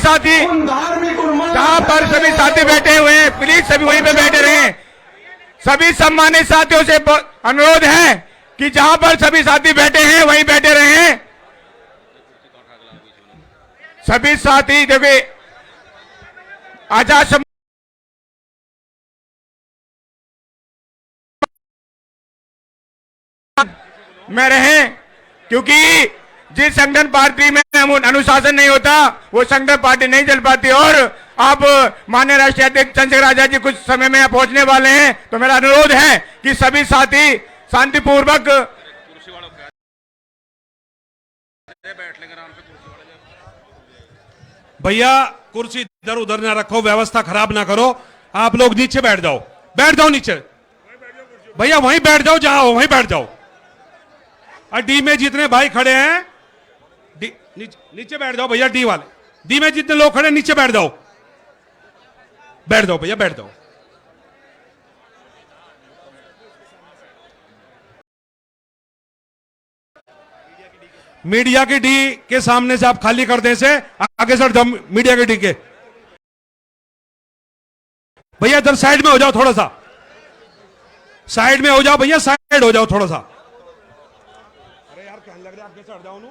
साथी, जहां पर सभी साथी बैठे हुए हैं, प्लीज सभी वहीं पे बैठे रहें। सभी सम्मानित साथियों से अनुरोध है कि जहां पर सभी साथी बैठे हैं वहीं बैठे रहें। सभी साथी देखिए आजाद में रहें, क्योंकि जिस संगठन पार्टी में अनुशासन नहीं होता वो संगठन पार्टी नहीं चल पाती। और अब माननीय राष्ट्रीय अध्यक्ष चंद्रशेखर आजाद जी कुछ समय में पहुंचने वाले हैं, तो मेरा अनुरोध है कि सभी साथी शांतिपूर्वक भैया कुर्सी इधर उधर ना रखो, व्यवस्था खराब ना करो। आप लोग नीचे बैठ जाओ, बैठ जाओ नीचे। भैया वहीं बैठ जाओ, जहां हो वहीं बैठ जाओ। और डी में जितने भाई खड़े हैं नीचे बैठ जाओ भैया। डी वाले डी में जितने लोग खड़े नीचे बैठ जाओ, बैठ जाओ भैया, बैठ जाओ। मीडिया की डी के सामने से आप खाली कर दें, से आगे सर जाओ मीडिया की डी के। भैया इधर साइड में हो जाओ, थोड़ा सा साइड में हो जाओ भैया, साइड हो जाओ थोड़ा सा। अरे यार कहने लग रहा है आगे चढ़ जाओ।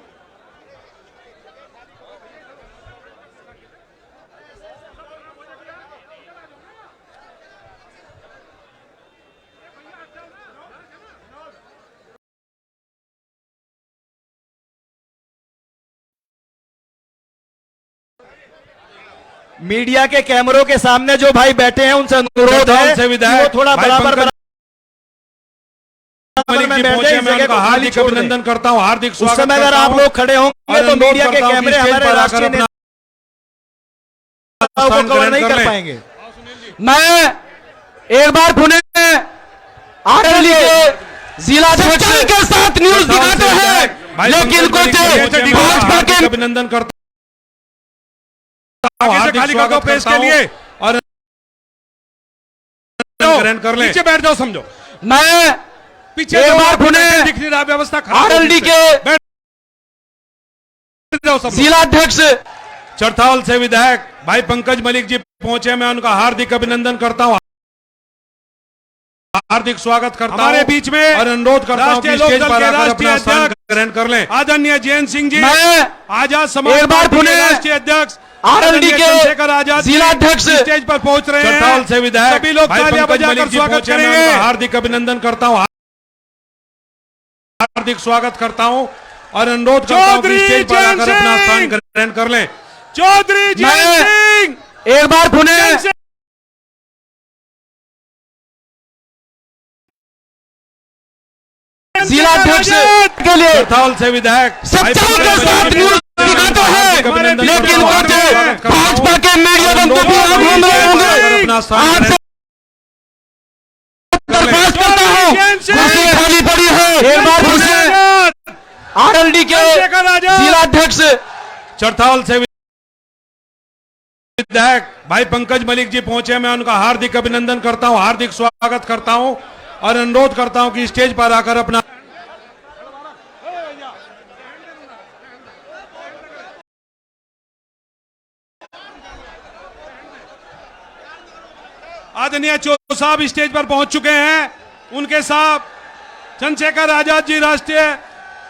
मीडिया के कैमरों के सामने जो भाई बैठे हैं उनसे अनुरोध है कि वो थोड़ा बराबर हार्दिक अभिनंदन करता हूं, हार्दिक स्वागत। उस समय अगर आप लोग खड़े होंगे तो मीडिया के कैमरे हमारे राष्ट्रीय नेताओं को कवर नहीं कर पाएंगे। मैं एक बार पुनः आरएलडी के जिला अध्यक्ष के साथ न्यूज दिखाते हैं, लेकिन कुछ भाजपा के अभिनंदन करता हूं पेश के लिए और ग्रहण कर ले। नीचे बैठ जाओ, समझो। मैं पीछे एक बार पुनः दिख नहीं रहा, व्यवस्था आरएलडी के जिला अध्यक्ष चरथावल से विधायक भाई पंकज मलिक जी पहुंचे, मैं उनका हार्दिक अभिनंदन करता हूं, हार्दिक स्वागत करता हूं हमारे बीच में और अनुरोध करता हूं कि स्टेज पर आकर अपना स्थान ग्रहण कर लें। आदरणीय जयंत सिंह जी, आजाद समाज पार्टी के राष्ट्रीय अध्यक्ष आरएलडी के चंद्रशेखर आजाद जिला अध्यक्ष स्टेज पर पहुंच रहे हैं। चरथावल से विधायक सभी लोग तालियां बजाकर स्वागत करेंगे। हार्दिक अभिनंदन करता हूं, हार्दिक स्वागत करता हूं और अनुरोध करता हूं कि स्टेज पर आकर अपना स्थान ग्रहण कर लें। चौधरी जयंत सिंह एक बार पुनः जिला अध्यक्ष के लिए चरथावल से विधायक सच्चाई के साथ न्यूज दिखाते हैं, लेकिन कुछ भाजपा के मीडिया मंत्री घूम रहे होंगे। आपसे दरख्वास्त करता हूं, कुर्सी खाली पड़ी है, एक बार फिर से आरएलडी के जिला अध्यक्ष चरथावल से विधायक भाई पंकज मलिक जी पहुंचे, मैं उनका हार्दिक अभिनंदन करता हूं, हार्दिक स्वागत करता हूं और अनुरोध करता हूं कि स्टेज पर आकर अपना आदरणीय चो साहब स्टेज पर पहुंच चुके हैं। उनके साथ चंद्रशेखर आजाद जी राष्ट्रीय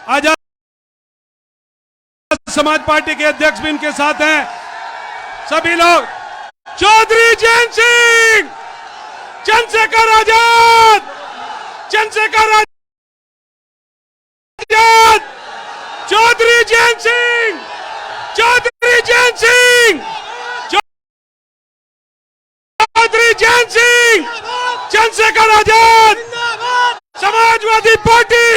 आजाद समाज पार्टी के अध्यक्ष भी उनके साथ हैं। सभी लोग चौधरी जयंत सिंह, चंद्रशेखर आजाद, चंद्रशेखर आजाद, चौधरी जयंत सिंह, चौधरी जयंत सिंह, चौधरी जयंत सिंह, चंद्रशेखर आजाद, समाजवादी पार्टी,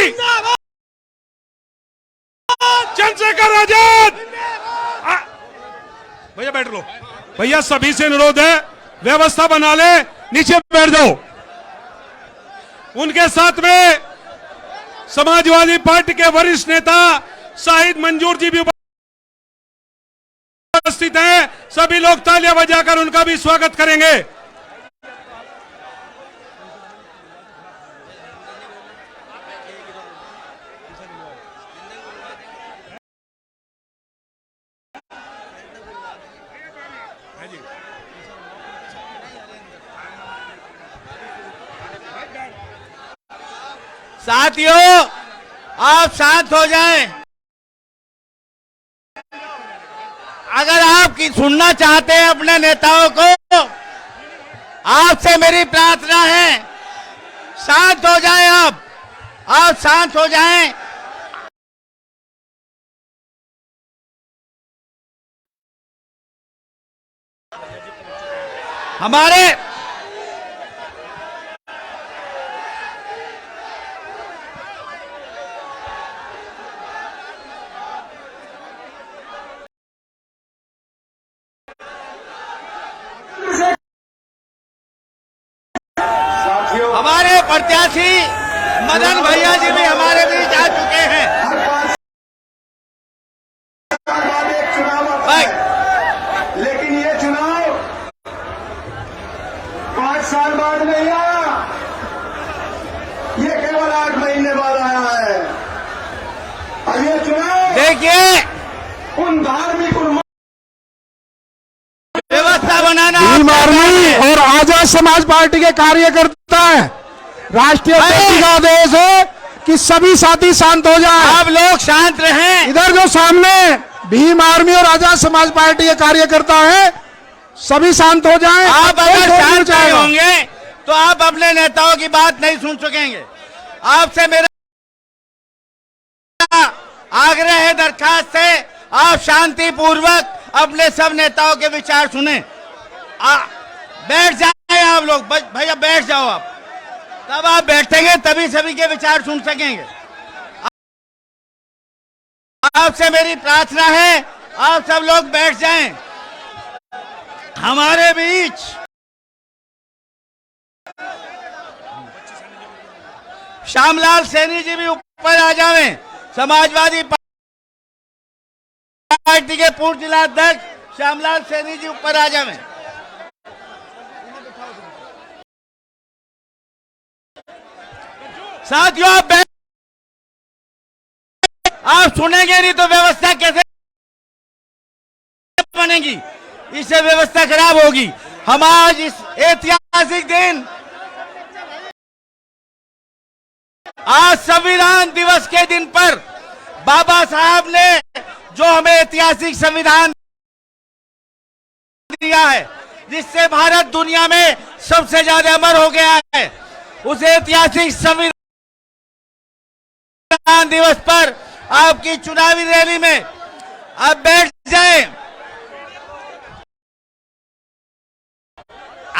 चंद्रशेखर आजाद। भैया बैठ लो, भैया सभी से अनुरोध है व्यवस्था बना ले, नीचे बैठ जाओ। उनके साथ में समाजवादी पार्टी के वरिष्ठ नेता शाहिद मंजूर जी भी उपस्थित हैं। सभी लोग तालियां बजाकर उनका भी स्वागत करेंगे। साथियों, आप शांत हो जाएं। अगर आप की सुनना चाहते हैं अपने नेताओं को, आपसे मेरी प्रार्थना है, शांत हो जाएं। आप शांत हो जाएं। हमारे प्रत्याशी मदन भैया जी भी हमारे बीच आ चुके हैं। भाई, लेकिन ये चुनाव 5 साल बाद नहीं आया, ये केवल 8 महीने बाद आया है। और ये चुनाव देखिए, उन धार्मिक व्यवस्था बनाना भीम आर्मी और आजाद समाज पार्टी के कार्यकर्ता है। राष्ट्रीय अध्यक्ष का आदेश है कि सभी साथी शांत हो जाएं। आप लोग शांत रहें। इधर जो सामने भीम आर्मी और आजाद समाज पार्टी के कार्यकर्ता हैं, सभी शांत हो जाएं। आप अगर शांत नहीं होंगे तो आप अपने नेताओं की बात नहीं सुन सकेंगे। आपसे मेरा आग्रह है, दरखास्त है, आप शांतिपूर्वक अपने सब नेताओं के विचार सुने। बैठ जाए आप लोग, भैया बैठ जाओ आप। तब आप बैठेंगे तभी सभी के विचार सुन सकेंगे। आपसे मेरी प्रार्थना है, आप सब लोग बैठ जाएं। हमारे बीच श्यामलाल सैनी जी भी ऊपर आ जावें। समाजवादी पार्टी के पूर्व जिला अध्यक्ष श्यामलाल सैनी जी ऊपर आ जावें। साथियों, आप सुनेंगे नहीं तो व्यवस्था कैसे बनेगी? इससे व्यवस्था खराब होगी। हम आज इस ऐतिहासिक दिन, आज संविधान दिवस के दिन पर बाबा साहब ने जो हमें ऐतिहासिक संविधान दिया है, जिससे भारत दुनिया में सबसे ज्यादा अमर हो गया है, उस ऐतिहासिक संविधान दिवस पर आपकी चुनावी रैली में आप बैठ जाएं।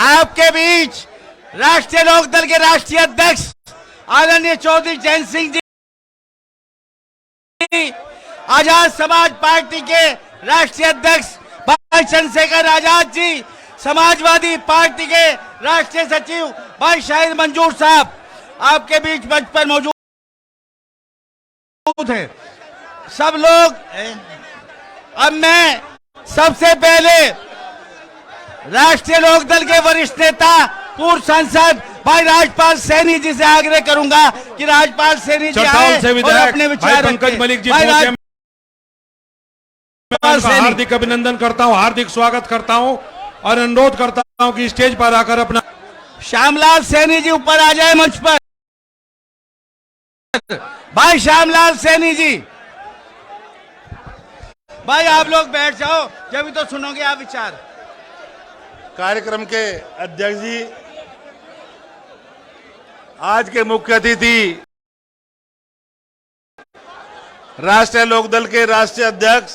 आपके बीच राष्ट्रीय लोकदल के राष्ट्रीय अध्यक्ष आदरणीय चौधरी जैन सिंह जी, आजाद समाज पार्टी के राष्ट्रीय अध्यक्ष भाई चंद्रशेखर आजाद जी, समाजवादी पार्टी के राष्ट्रीय सचिव भाई शाहिद मंजूर साहब आपके बीच मंच पर मौजूद है। सब लोग, अब मैं सबसे पहले राष्ट्रीय लोकदल के वरिष्ठ नेता पूर्व सांसद भाई राजपाल सैनी जी से आग्रह करूंगा कि राजपाल सैनी जी आए और अपने विचार रखें। पंकज मलिक जी, हार्दिक अभिनंदन करता हूं, हार्दिक स्वागत करता हूं और अनुरोध करता हूं कि स्टेज पर आकर अपना श्यामलाल सैनी जी ऊपर आ जाए मंच पर। भाई श्यामलाल सैनी जी, भाई आप लोग बैठ जाओ, जब तो सुनोगे आप विचार। कार्यक्रम के अध्यक्ष जी, आज के मुख्य अतिथि राष्ट्रीय लोकदल के राष्ट्रीय अध्यक्ष,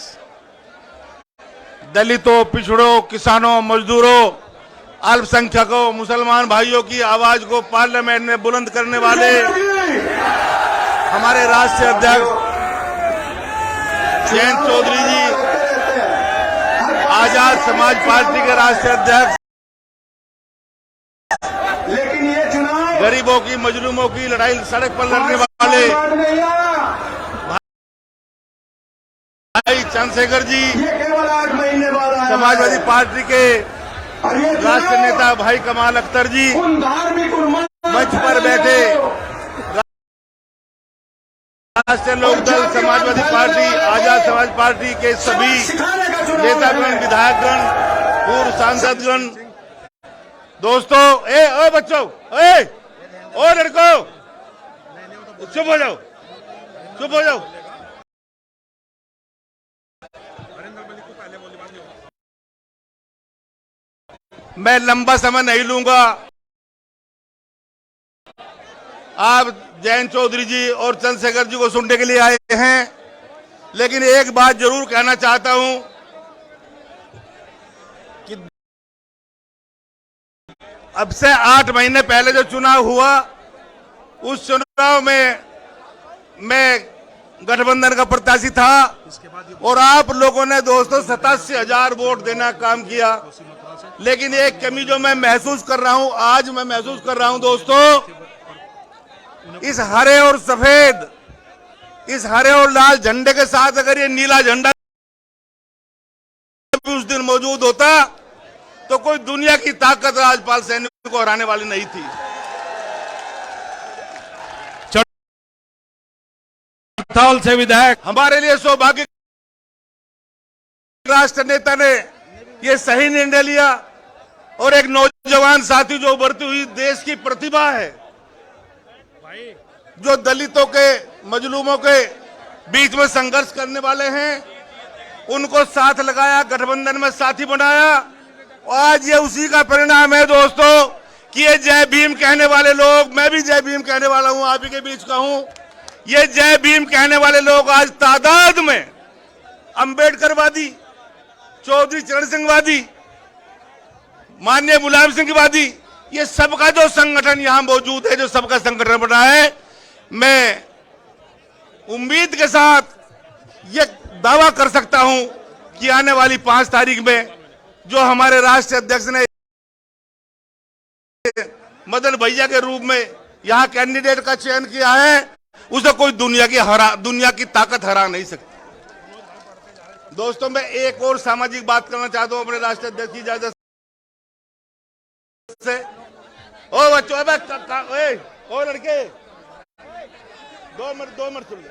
दलितों, पिछड़ों, किसानों, मजदूरों, अल्पसंख्यकों, मुसलमान भाइयों की आवाज को पार्लियामेंट में बुलंद करने वाले हमारे राष्ट्रीय अध्यक्ष जयंत चौधरी जी, आजाद समाज पार्टी के राष्ट्रीय अध्यक्ष, लेकिन ये चुनाव गरीबों की, मजलूमों की लड़ाई सड़क पर लड़ने वाले भाई चंद्रशेखर जी, ये केवल 8 महीने बाद आया समाजवादी है। पार्टी के और ये राष्ट्रीय नेता भाई कमाल अख्तर जी उन धार्मिक मंच पर बैठे, राष्ट्रीय लोकदल, समाजवादी पार्टी, आजाद समाज पार्टी के सभी नेतागण, विधायकगण, पूर्व सांसदगण, दोस्तों, ओ बच्चों, ओ लड़कों, चुप हो जाओ, चुप हो जाओ। मैं लंबा समय नहीं लूंगा। आप जयंत चौधरी जी और चंद्रशेखर जी को सुनने के लिए आए हैं, लेकिन एक बात जरूर कहना चाहता हूं कि अब से 8 महीने पहले जो चुनाव हुआ, उस चुनाव में मैं गठबंधन का प्रत्याशी था और आप लोगों ने दोस्तों 87,000 वोट देना काम किया। लेकिन एक कमी जो मैं महसूस कर रहा हूं, आज मैं महसूस कर रहा हूं दोस्तों, इस हरे और सफेद, इस हरे और लाल झंडे के साथ अगर ये नीला झंडा भी उस दिन मौजूद होता तो कोई दुनिया की ताकत राजपाल सैनी को हराने वाली नहीं थी। चौथाल से विधायक हमारे लिए सौभाग्य, राष्ट्र नेता ने ये सही निर्णय लिया और एक नौजवान साथी जो उभरती हुई देश की प्रतिभा है, जो दलितों के, मजलूमों के बीच में संघर्ष करने वाले हैं, उनको साथ लगाया, गठबंधन में साथी बनाया। और आज ये उसी का परिणाम है दोस्तों कि ये जय भीम कहने वाले लोग, मैं भी जय भीम कहने वाला हूं, आप ही के बीच का हूं, ये जय भीम कहने वाले लोग आज तादाद में अंबेडकरवादी, चौधरी चरण सिंह वादी, माननीय मुलायम सिंह वादी, ये सबका जो संगठन यहां मौजूद है, जो सबका संगठन बना है, मैं उम्मीद के साथ ये दावा कर सकता हूं कि आने वाली 5 तारीख में जो हमारे राष्ट्रीय अध्यक्ष ने मदन भैया के रूप में यहां कैंडिडेट का चयन किया है, उसे कोई दुनिया की ताकत हरा नहीं सकती। दोस्तों, मैं एक और सामाजिक बात करना चाहता हूं अपने राष्ट्रीय अध्यक्ष की इजाजत से। ओ बच्चों, ओ लड़के, 2 मिनट सुन ले।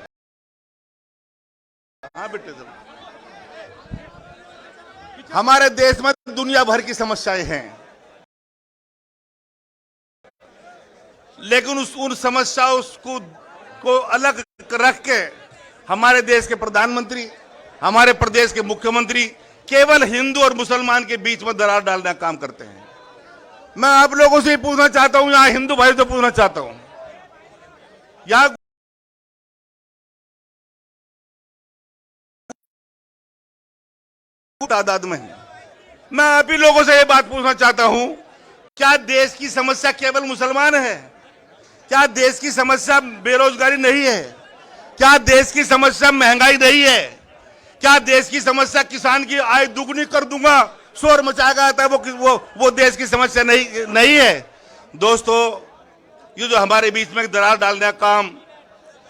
हाँ बेटे, हमारे देश में दुनिया भर की समस्याएं हैं, लेकिन उन समस्याओं को अलग रख के हमारे देश के प्रधानमंत्री, हमारे प्रदेश के मुख्यमंत्री केवल हिंदू और मुसलमान के बीच में दरार डालने का काम करते हैं। मैं आप लोगों से पूछना चाहता हूं, यहां हिंदू भाई से पूछना चाहता हूं, यहां तादाद में है, मैं आप ही लोगों से ये बात पूछना चाहता हूं, क्या देश की समस्या केवल मुसलमान है? क्या देश की समस्या बेरोजगारी नहीं है? क्या देश की समस्या महंगाई नहीं है? क्या देश की समस्या किसान की आय दुगनी कर दूंगा, शोर मचाएगा था, वो देश की समस्या नहीं है? दोस्तों, ये जो हमारे बीच में दरार डालने का काम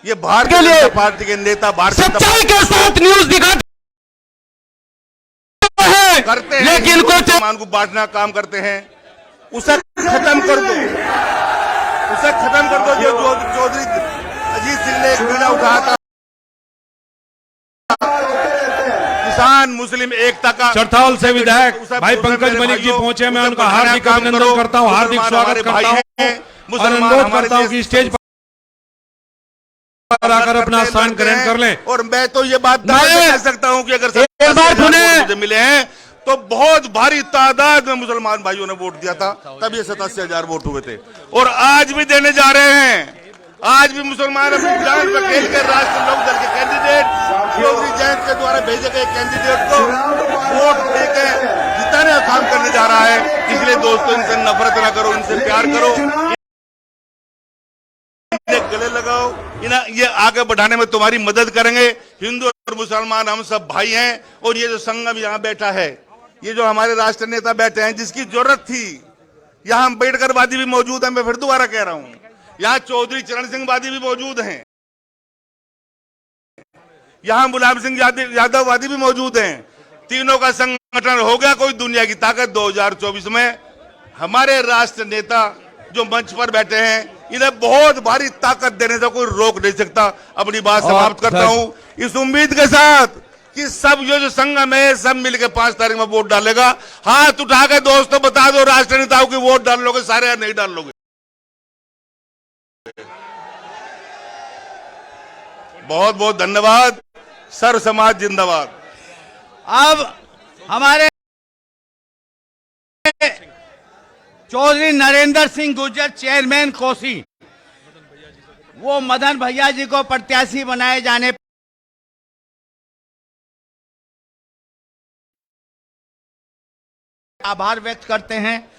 ये भारतीय जनता पार्टी के नेता भारतीय सच्चाई के साथ न्यूज दिखाते करते हैं, लेकिन कुछ मुसलमान को बांटना काम करते हैं। उसे खत्म कर दो, उसे खत्म कर दो। जो चौधरी अजीत सिंह ने एक बीड़ा उठाया था, किसान मुस्लिम एकता का। चौथाल से विधायक भाई पंकज मलिक जी पहुंचे, मैं उनका हार्दिक अभिनंदन करता हूं, हार्दिक स्वागत करता हूं और अनुरोध करता हूं कि स्टेज पर आकर अपना स्थान ग्रहण कर लें। और मैं तो ये बात कह सकता हूं कि अगर मुझे मिले हैं तो बहुत भारी तादाद में मुसलमान भाइयों ने वोट दिया था, तब ये 87,000 वोट हुए थे और आज भी देने जा रहे हैं। आज भी मुसलमान अपनी जान पर खेल कर राष्ट्रीय लोक दल के कैंडिडेट चौधरी जयंत के द्वारा भेजे गए कैंडिडेट को वोट देकर जिताने का काम करने जा रहा है। इसलिए दोस्तों, इनसे नफरत ना करो, इनसे प्यार करो, गले लगाओ, ये आगे बढ़ाने में तुम्हारी मदद करेंगे। हिंदू और मुसलमान हम सब भाई हैं और ये जो संगम यहाँ बैठा है, ये जो हमारे राष्ट्रीय नेता बैठे हैं, जिसकी जरूरत थी, यहाँ अम्बेडकरवादी भी मौजूद है, मैं फिर दोबारा कह रहा हूँ, यहाँ चौधरी चरण सिंह वादी भी मौजूद हैं, यहाँ मुलायम सिंह यादव वादी भी मौजूद हैं। तीनों का संगठन हो गया कोई दुनिया की ताकत। 2024 में हमारे राष्ट्रीय नेता जो मंच पर बैठे हैं, इन्हें बहुत भारी ताकत देने से कोई रोक नहीं सकता। अपनी बात समाप्त करता हूं इस उम्मीद के साथ कि सब जो संगम है, सब मिलकर 5 तारीख में वोट डालेगा। हाथ उठा के दोस्तों बता दो, राष्ट्रीय नेताओं की वोट डाल लोगे सारे या नहीं डाल लोगे? बहुत बहुत धन्यवाद। सर्व समाज जिंदाबाद। अब हमारे चौधरी नरेंद्र सिंह गुर्जर चेयरमैन कोसी, वो मदन भैया जी को प्रत्याशी बनाए जाने पर आभार व्यक्त करते हैं।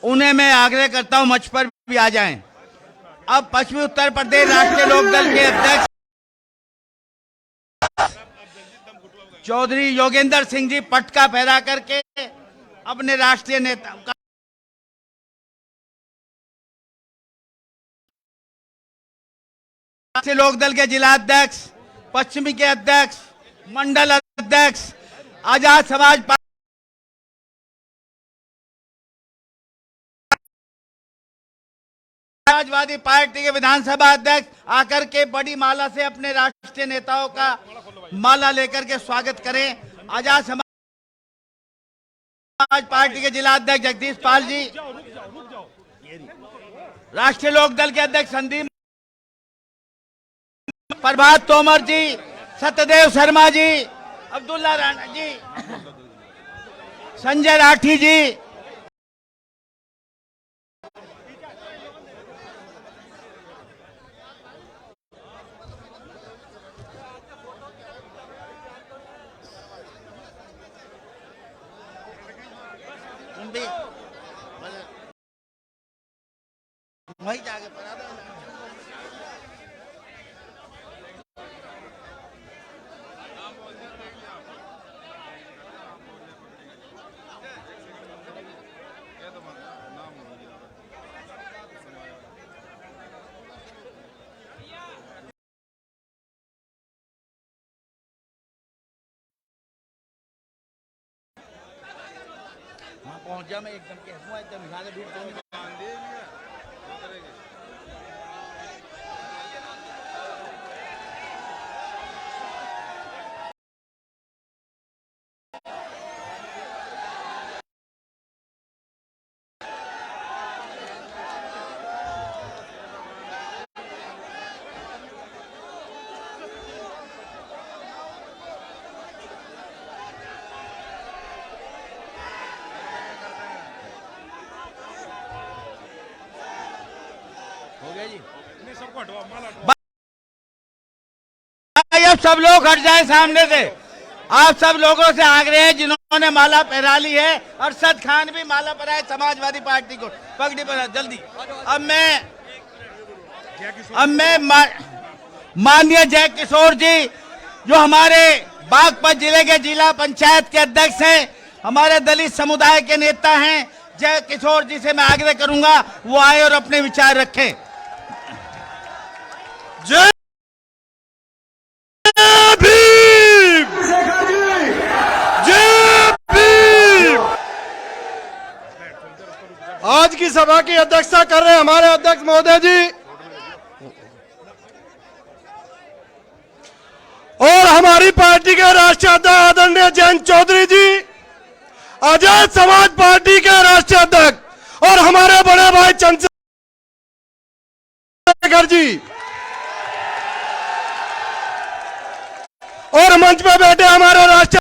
उन्हें मैं आग्रह करता हूं मंच पर भी आ जाएं। अब पश्चिमी उत्तर प्रदेश राष्ट्रीय लोकदल के अध्यक्ष चौधरी योगेंद्र सिंह जी पटका फहरा करके अपने राष्ट्रीय नेता का राष्ट्रीय लोकदल के जिला अध्यक्ष, पश्चिमी के अध्यक्ष, मंडल अध्यक्ष, आजाद समाजवादी पार्टी के विधानसभा अध्यक्ष आकर के बड़ी माला से अपने राष्ट्रीय नेताओं का माला लेकर के स्वागत करें। आजाद समाज पार्टी के जिला अध्यक्ष जगदीश पाल जी, राष्ट्रीय लोकदल के अध्यक्ष संदीप, प्रभात तोमर जी, सत्यदेव शर्मा जी, अब्दुल्ला राणा जी, संजय राठी जी, वही जाके पढ़ा दो। वहाँ पहुंच जा, मैं एकदम कहूँगा एकदम हिलाने भी हो गया जी। अब सब लोग हट जाए सामने से। आप सब लोगों से आग्रह है जिन्होंने माला पहरा ली है, अरशद खान भी माला पहराए समाजवादी पार्टी को, पगड़ी पहरा जल्दी। अब मैं माननीय जय किशोर जी जो हमारे बागपत जिले के जिला पंचायत के अध्यक्ष हैं, हमारे दलित समुदाय के नेता हैं, जय किशोर जी से मैं आग्रह करूंगा वो आए और अपने विचार रखें। जय भीम, जय भीम। आज की सभा की अध्यक्षता कर रहे हमारे अध्यक्ष महोदय जी और हमारी पार्टी के राष्ट्रीय अध्यक्ष आदरणीय जयंत चौधरी जी, आजाद समाज पार्टी के राष्ट्रीय अध्यक्ष और हमारे बड़े भाई चंद्रशेखर जी और मंच पर बैठे हमारे राष्ट्रीय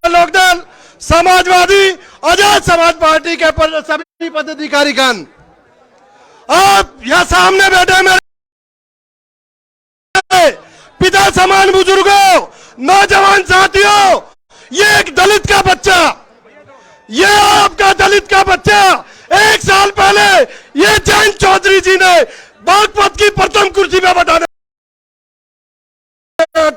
लोकदल, समाजवादी, आजाद समाज पार्टी के सभी पदाधिकारीगण, आप यहां सामने बैठे मेरे पिता समान बुजुर्गों, नौजवान साथियों, ये एक दलित का बच्चा, ये आपका दलित का बच्चा 1 साल पहले ये जयंत चौधरी जी ने बागपत की प्रथम कुर्सी में बैठाने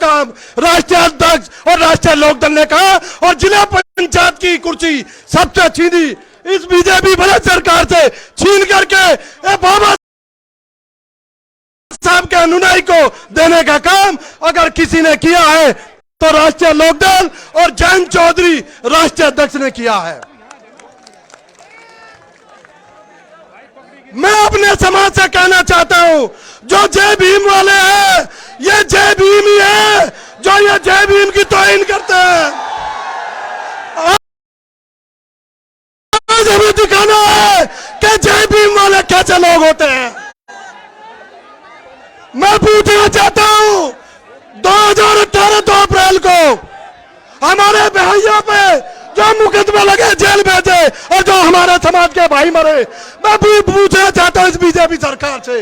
काम राष्ट्रीय अध्यक्ष और राष्ट्रीय लोकदल ने कहा और जिला पंचायत की कुर्सी सबसे छीनी इस बीजेपी बजट सरकार से छीन करके बाबा साहब के अनुयायी को देने का काम अगर किसी ने किया है तो राष्ट्रीय लोकदल और जयंत चौधरी राष्ट्रीय अध्यक्ष ने किया है। मैं अपने समाज से कहना चाहता हूं, जो जय भीम वाले हैं ये जय भीम ही है जो ये जय भीम की तौहीन करते हैं। आज हमें दिखाना है कि जय भीम वाले कैसे लोग होते हैं। मैं पूछना चाहता हूं 2018 2 अप्रैल को हमारे भाइयों पे जो मुकदमे लगे जेल भेजे और जो हमारे समाज के भाई मरे, मैं भी पूछना चाहता हूं इस बीजेपी सरकार से,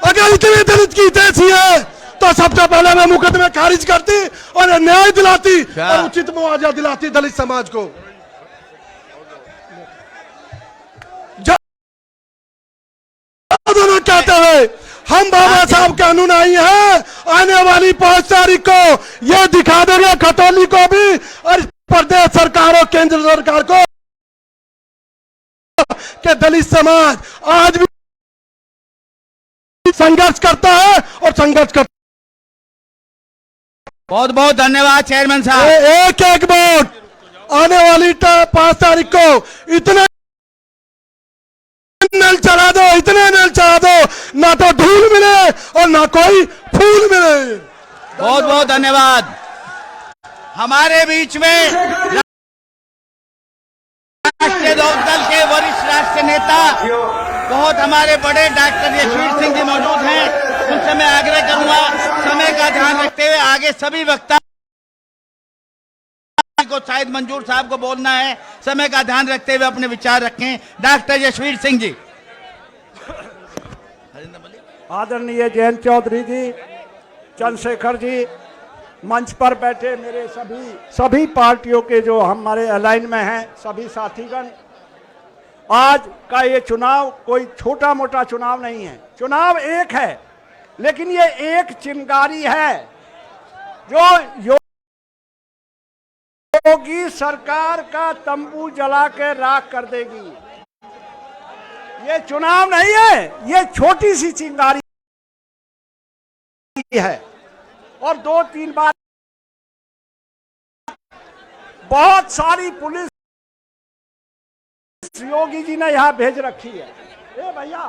अगर इतनी दलित की तेजी है तो सबसे पहले मैं मुकदमे खारिज करती और न्याय दिलाती और उचित मुआवजा दिलाती दलित समाज को। दोनों कहते हुए हम बाबा साहब के अनुयायी हैं, आने वाली 5 तारीख को ये दिखा देंगे खतौली को भी और प्रदेश सरकार और केंद्र सरकार को कि दलित समाज आज भी संघर्ष करता है और संघर्ष करता। बहुत बहुत धन्यवाद चेयरमैन साहब। एक एक वोट आने वाली 5 तारीख को इतने नल चला दो, इतने नल चला दो, ना तो धूल मिले और ना कोई फूल मिले। बहुत बहुत धन्यवाद। हमारे बीच में राष्ट्रीय लोकदल के वरिष्ठ राष्ट्रीय नेता बहुत हमारे बड़े डॉक्टर यशवीर सिंह जी मौजूद हैं। उनसे मैं आग्रह करूंगा समय का ध्यान रखते हुए आगे सभी वक्ता को शायद मंजूर साहब को बोलना है, समय का ध्यान रखते हुए अपने विचार रखें। डॉक्टर यशवीर सिंह जी। आदरणीय जयंत चौधरी जी, चंद्रशेखर जी, मंच पर बैठे मेरे सभी पार्टियों के जो हमारे अलाइन में हैं सभी साथीगण, आज का ये चुनाव कोई छोटा मोटा चुनाव नहीं है। चुनाव एक है, लेकिन ये एक चिंगारी है जो योगी सरकार का तंबू जला के राख कर देगी। ये चुनाव नहीं है, ये छोटी सी चिंगारी है। और 2-3 बार बहुत सारी पुलिस योगी जी ने यहां भेज रखी है। ए भैया,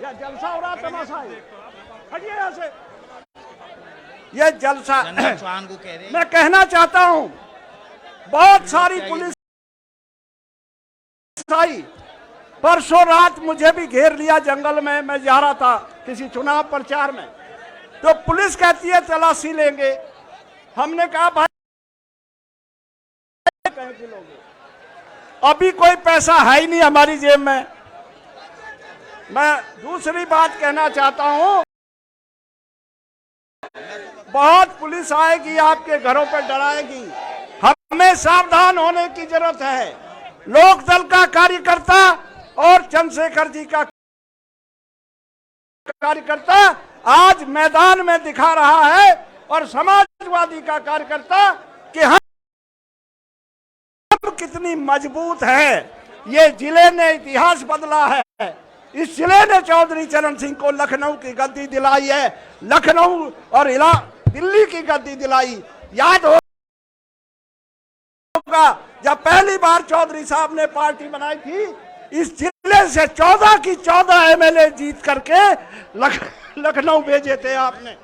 या जलसा हो रहा, तमाशा है, हटिए यहां से। ये जलसा मैं कहना चाहता हूं, बहुत सारी पुलिस आई। परसों रात मुझे भी घेर लिया जंगल में, मैं जा रहा था किसी चुनाव प्रचार में, तो पुलिस कहती है तलाशी लेंगे। हमने कहा भाई कहीं की लोगे, अभी कोई पैसा है ही नहीं हमारी जेब में। मैं दूसरी बात कहना चाहता हूं, बहुत पुलिस आएगी, आपके घरों पर डराएगी। हमें सावधान होने की जरूरत है। लोकदल का कार्यकर्ता और चंद्रशेखर जी का कार्यकर्ता आज मैदान में दिखा रहा है, और समाजवादी का कार्यकर्ता कि हम कितनी मजबूत है। ये जिले ने इतिहास बदला है। इस जिले ने चौधरी चरण सिंह को लखनऊ की गद्दी दिलाई है, लखनऊ और दिल्ली की गद्दी दिलाई। याद होगा जब पहली बार चौधरी साहब ने पार्टी बनाई थी, इस जिले से 14 की 14 एमएलए जीत करके लखनऊ भेजे थे आपने।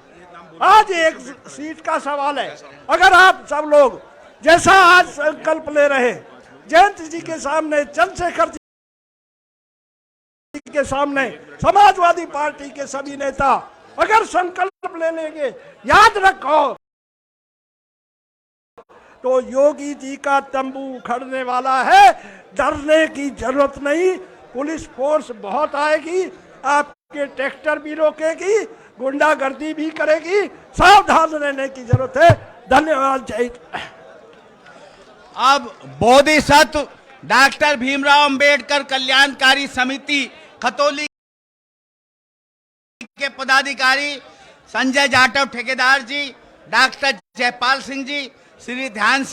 आज एक सीट का सवाल है। अगर आप सब लोग जैसा आज संकल्प ले रहे, जयंत जी के सामने, चंद्रशेखर जी के सामने, समाजवादी पार्टी के सभी नेता अगर संकल्प ले लेंगे, याद रखो तो योगी जी का तंबू उखड़ने वाला है। डरने की जरूरत नहीं। पुलिस फोर्स बहुत आएगी, आपके ट्रैक्टर भी रोकेगी, गुंडागर्दी भी करेगी। सावधान रहने की जरूरत है। धन्यवाद। जय। अब बोधिसत्व डॉक्टर भीमराव अंबेडकर कल्याणकारी समिति खतौली के पदाधिकारी संजय जाटव ठेकेदार जी, डॉक्टर जयपाल सिंह जी, श्री ध्यान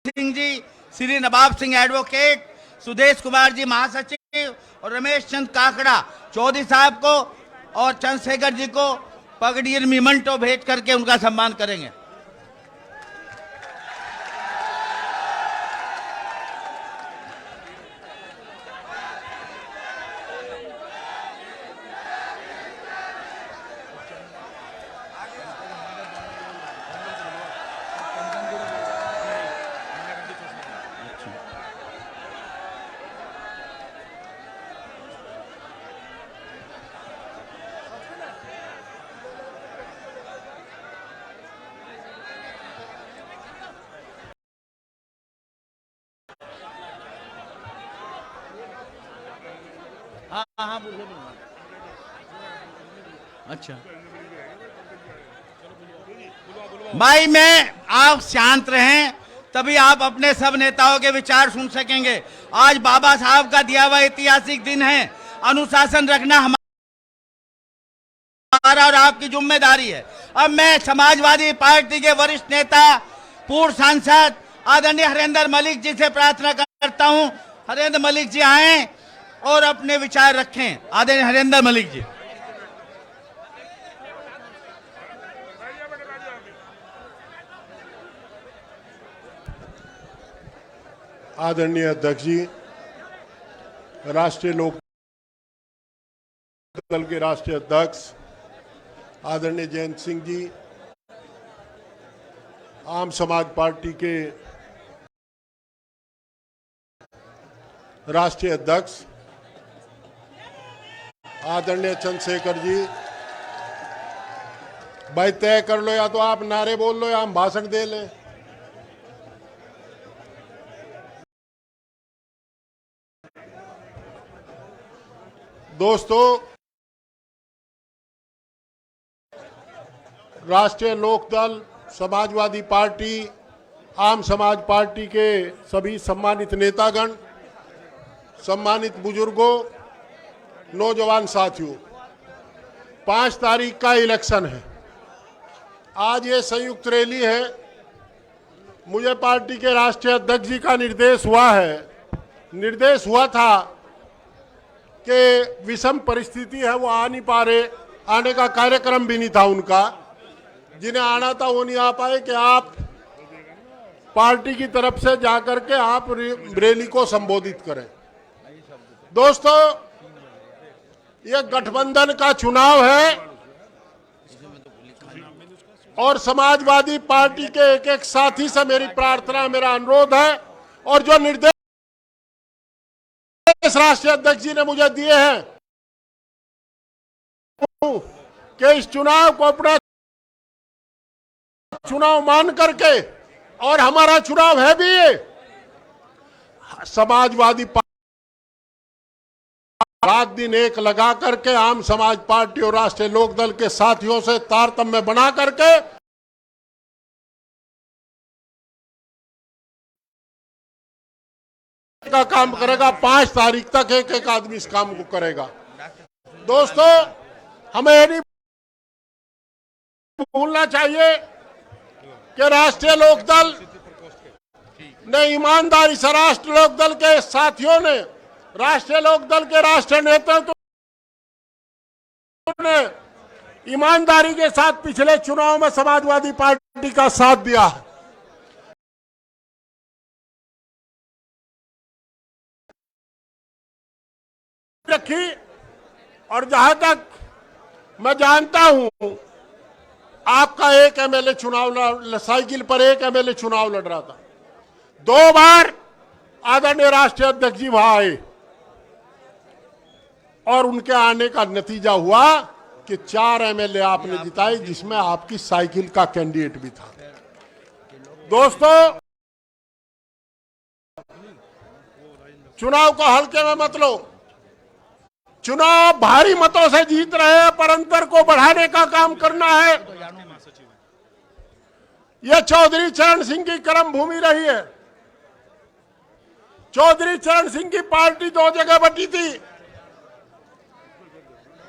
सिंह जी, श्री नवाब सिंह एडवोकेट, सुदेश कुमार जी महासचिव और रमेश चंद काकड़ा चौधरी साहब को और चंद्रशेखर जी को पगड़ी मीमेंटो भेज करके उनका सम्मान करेंगे। अच्छा भाई, मैं आप शांत रहें, तभी आप अपने सब नेताओं के विचार सुन सकेंगे। आज बाबा साहब का दिया हुआ ऐतिहासिक दिन है। अनुशासन रखना हमारा और आपकी जिम्मेदारी है। अब मैं समाजवादी पार्टी के वरिष्ठ नेता, पूर्व सांसद आदरणीय हरेंद्र मलिक जी से प्रार्थना करता हूं, हरेंद्र मलिक जी आए और अपने विचार रखें। आदरणीय हरेंद्र मलिक जी। आदरणीय अध्यक्ष जी, राष्ट्रीय लोक दल के राष्ट्रीय अध्यक्ष आदरणीय जयंत सिंह जी, आम समाज पार्टी के राष्ट्रीय अध्यक्ष आदरणीय चंद्रशेखर जी, भाई तय कर लो, या तो आप नारे बोल लो या हम भाषण दे लें। दोस्तों, राष्ट्रीय लोकदल, समाजवादी पार्टी, आम समाज पार्टी के सभी सम्मानित नेतागण, सम्मानित बुजुर्गों, नौजवान साथियों, 5 तारीख का इलेक्शन है। आज ये संयुक्त रैली है। मुझे पार्टी के राष्ट्रीय अध्यक्ष जी का निर्देश हुआ था कि विषम परिस्थिति है, वो आ नहीं पा रहे, आने का कार्यक्रम भी नहीं था उनका। जिन्हें आना था वो नहीं आ पाए कि आप पार्टी की तरफ से जाकर के आप रैली को संबोधित करें। दोस्तों, ये गठबंधन का चुनाव है और समाजवादी पार्टी के एक एक साथी से मेरी प्रार्थना, मेरा अनुरोध है और जो निर्देश राष्ट्रीय अध्यक्ष जी ने मुझे दिए हैं कि इस चुनाव को अपना चुनाव मान करके, और हमारा चुनाव है भी ये, समाजवादी रात दिन एक लगा करके आम समाज पार्टी और राष्ट्रीय लोकदल के साथियों से तारतम्य बना करके का काम करेगा। 5 तारीख तक एक एक आदमी इस काम को करेगा। दोस्तों, हमें ये नहीं भूलना चाहिए कि राष्ट्रीय लोकदल ने ईमानदारी से, राष्ट्रीय लोकदल के साथियों ने, राष्ट्रीय लोकदल के राष्ट्रीय नेतृत्व ने ईमानदारी के साथ पिछले चुनाव में समाजवादी पार्टी का साथ दिया है। रखी, और जहां तक मैं जानता हूं, आपका एक एमएलए चुनाव, साइकिल पर एक एमएलए चुनाव लड़ रहा था। 2 बार आदरणीय राष्ट्रीय अध्यक्ष जी वहां आए और उनके आने का नतीजा हुआ कि 4 एमएलए आपने जिताए, जिसमें आपकी साइकिल का कैंडिडेट भी था। दोस्तों, चुनाव को हल्के में मत लो। चुनाव भारी मतों से जीत रहे हैं, पर अंतर को बढ़ाने का काम करना है। यह चौधरी चरण सिंह की कर्म भूमि रही है। चौधरी चरण सिंह की पार्टी 2 जगह बटी थी,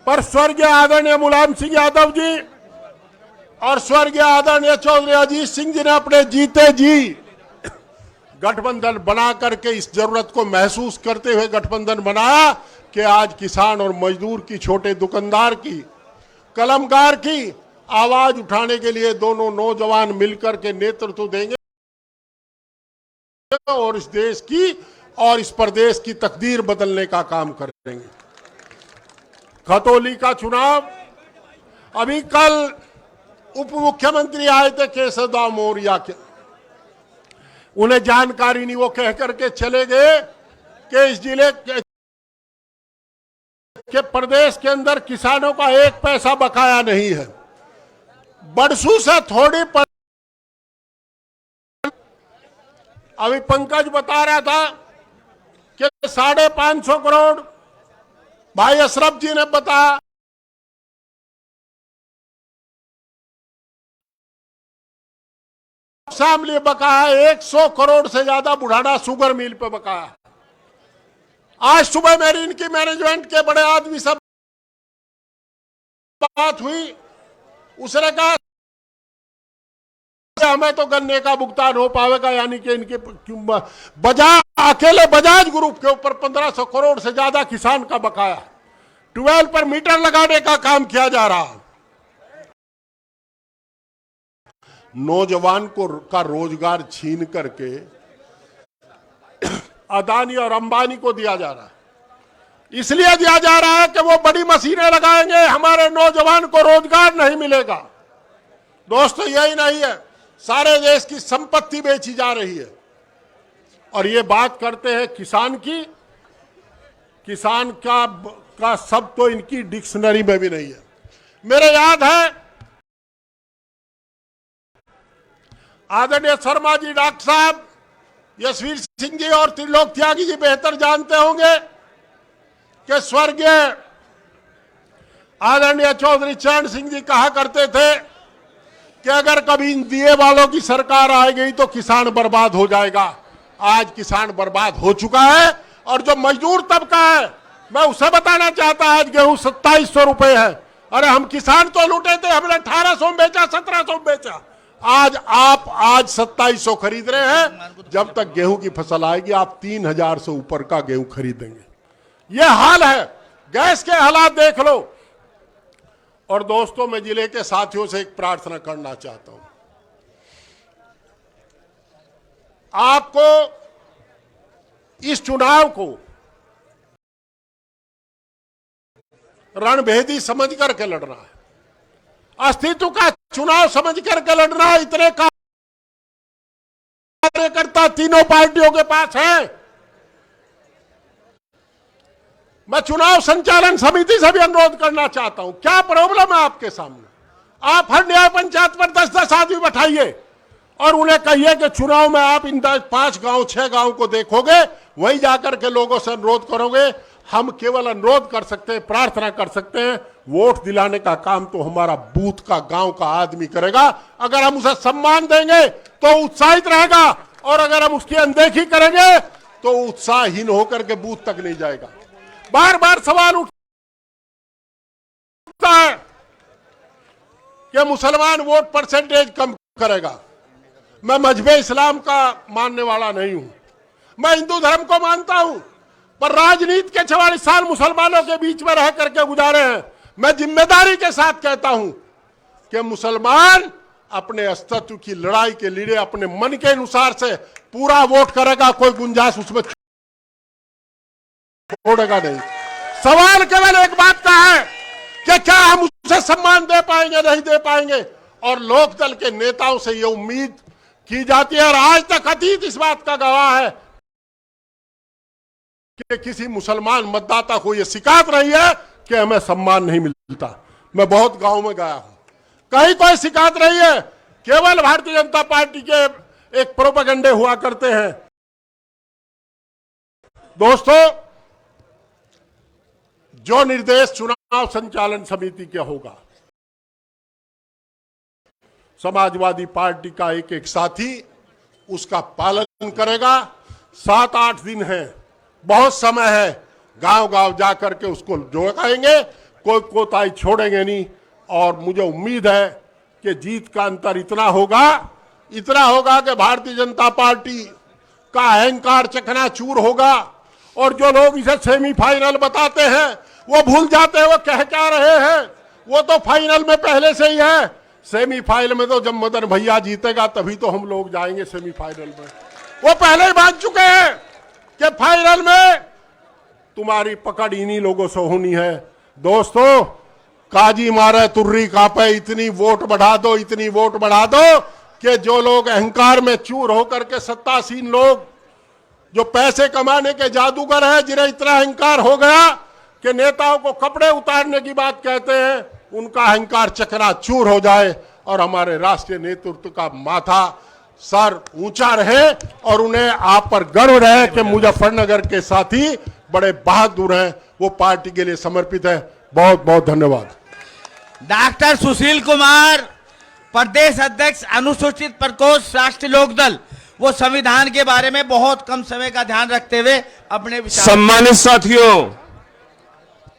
पर स्वर्गीय आदरणीय मुलायम सिंह यादव जी और स्वर्गीय आदरणीय चौधरी अजीत सिंह जी ने अपने जीते जी गठबंधन बना करके, इस जरूरत को महसूस करते हुए गठबंधन बनाया कि आज किसान और मजदूर की, छोटे दुकानदार की, कलमकार की आवाज उठाने के लिए दोनों नौजवान मिलकर के नेतृत्व देंगे और इस देश की और इस प्रदेश की तकदीर बदलने का काम करेंगे। खतौली का चुनाव, अभी कल उप मुख्यमंत्री आए थे केशवराव मौर्य के, उन्हें जानकारी नहीं, वो कह करके चले गए कि इस जिले के प्रदेश के अंदर किसानों का 1 पैसा बकाया नहीं है। बरसों से थोड़ी अभी पंकज बता रहा था कि 550 करोड़ भाई अशरफ जी ने बताया शामली बकाया 100 करोड़ से ज्यादा बुढ़ाना शुगर मिल पे बकाया। आज सुबह मेरी इनकी मैनेजमेंट के बड़े आदमी सब बात हुई, उसने कहा हमें तो गन्ने का भुगतान हो पाएगा, यानी कि इनके अकेले बजाज ग्रुप के ऊपर 1500 करोड़ से ज्यादा किसान का बकाया। 12 पर मीटर लगाने का काम किया जा रहा। नौजवान का रोजगार छीन करके अदानी और अंबानी को दिया जा रहा है। इसलिए दिया जा रहा है कि वो बड़ी मशीनें लगाएंगे, हमारे नौजवान को रोजगार नहीं मिलेगा। दोस्तों यही नहीं है, सारे देश की संपत्ति बेची जा रही है। और ये बात करते हैं किसान की, किसान का शब्द तो इनकी डिक्शनरी में भी नहीं है। मेरे याद है आदरणीय शर्मा जी, डॉक्टर साहब, यशवीर सिंह जी और त्रिलोक त्यागी जी बेहतर जानते होंगे कि स्वर्गीय आदरणीय चौधरी चरण सिंह जी कहा करते थे कि अगर कभी इन दिए वालों की सरकार आ गई तो किसान बर्बाद हो जाएगा। आज किसान बर्बाद हो चुका है। और जो मजदूर तबका है, मैं उसे बताना चाहता, आज गेहूं 2700 रुपए है। अरे हम किसान तो लूटे थे, हमने 1800 में बेचा, 1700 में बेचा। आज 2700 खरीद रहे हैं। जब तक गेहूं की फसल आएगी आप 3000 से ऊपर का गेहूं खरीदेंगे। यह हाल है। गैस के हालात देख लो। और दोस्तों मैं जिले के साथियों से एक प्रार्थना करना चाहता हूं, आपको इस चुनाव को रणभेदी समझ करके लड़ना है, अस्तित्व का चुनाव समझ करके लड़ना है। इतने कार्यकर्ता तीनों पार्टियों के पास है। मैं चुनाव संचालन समिति से भी अनुरोध करना चाहता हूं, क्या प्रॉब्लम है आपके सामने? आप हर न्याय पंचायत पर 10-10 आदमी बैठाइए और उन्हें कहिए कि चुनाव में आप इन 5 गांव 6 गांव को देखोगे, वहीं जाकर के लोगों से अनुरोध करोगे। हम केवल अनुरोध कर सकते हैं, प्रार्थना कर सकते हैं। वोट दिलाने का काम तो हमारा बूथ का, गांव का आदमी करेगा। अगर हम उसे सम्मान देंगे तो उत्साहित रहेगा, और अगर हम उसकी अनदेखी करेंगे तो उत्साहहीन होकर के बूथ तक नहीं जाएगा। बार बार सवाल उठता है कि मुसलमान वोट परसेंटेज कम करेगा। मैं मजहब इस्लाम का मानने वाला नहीं हूं, मैं हिंदू धर्म को मानता हूं, पर राजनीति के 44 साल मुसलमानों के बीच में रह करके गुजारे हैं। मैं जिम्मेदारी के साथ कहता हूं कि मुसलमान अपने अस्तित्व की लड़ाई के लिए अपने मन के अनुसार से पूरा वोट करेगा, कोई गुंजाइश उसमें छोड़ेगा नहीं। सवाल केवल एक बात का है कि क्या हम उसे सम्मान दे पाएंगे, नहीं दे पाएंगे। और लोकदल के नेताओं से यह उम्मीद की जाती है, और आज तक अतीत इस बात का गवाह है कि किसी मुसलमान मतदाता को यह शिकायत रही है कि हमें सम्मान नहीं मिलता। मैं बहुत गांव में गया हूं, कहीं कोई शिकायत रही है। केवल भारतीय जनता पार्टी के एक प्रोपेगेंडे हुआ करते हैं। दोस्तों, जो निर्देश चुनाव संचालन समिति के होगा, समाजवादी पार्टी का एक एक साथी उसका पालन करेगा। 7-8 दिन है, बहुत समय है। गांव गांव जाकर के उसको जोड़ाएंगे, कोई कोताही छोड़ेंगे नहीं। और मुझे उम्मीद है कि जीत का अंतर इतना होगा कि भारतीय जनता पार्टी का अहंकार चकनाचूर होगा। और जो लोग इसे सेमीफाइनल बताते हैं वो भूल जाते हैं वो कह क्या रहे हैं। वो तो फाइनल में पहले से ही है। सेमीफाइनल में तो जब मदन भैया जीतेगा तभी तो हम लोग जाएंगे सेमीफाइनल में। वो पहले ही मान चुके हैं कि फाइनल में तुम्हारी पकड़ इन्हीं लोगों से होनी है। दोस्तों, काजी मारे तुर्री कापे, इतनी वोट बढ़ा दो, इतनी वोट बढ़ा दो कि जो लोग अहंकार में चूर होकर के सत्तासीन लोग, जो पैसे कमाने के जादूगर हैं, जिन्हें इतना अहंकार हो गया कि नेताओं को कपड़े उतारने की बात कहते हैं, उनका अहंकार चकनाचूर हो जाए और हमारे राष्ट्रीय नेतृत्व का माथा सर ऊंचा रहे और उन्हें आप पर गर्व रहे कि मुजफ्फरनगर के साथी बड़े बहादुर हैं, वो पार्टी के लिए समर्पित है। बहुत बहुत धन्यवाद। डॉक्टर सुशील कुमार, प्रदेश अध्यक्ष अनुसूचित प्रकोष्ठ राष्ट्रीय लोकदल, वो संविधान के बारे में बहुत कम समय का ध्यान रखते हुए अपने विचार। सम्मानित साथियों,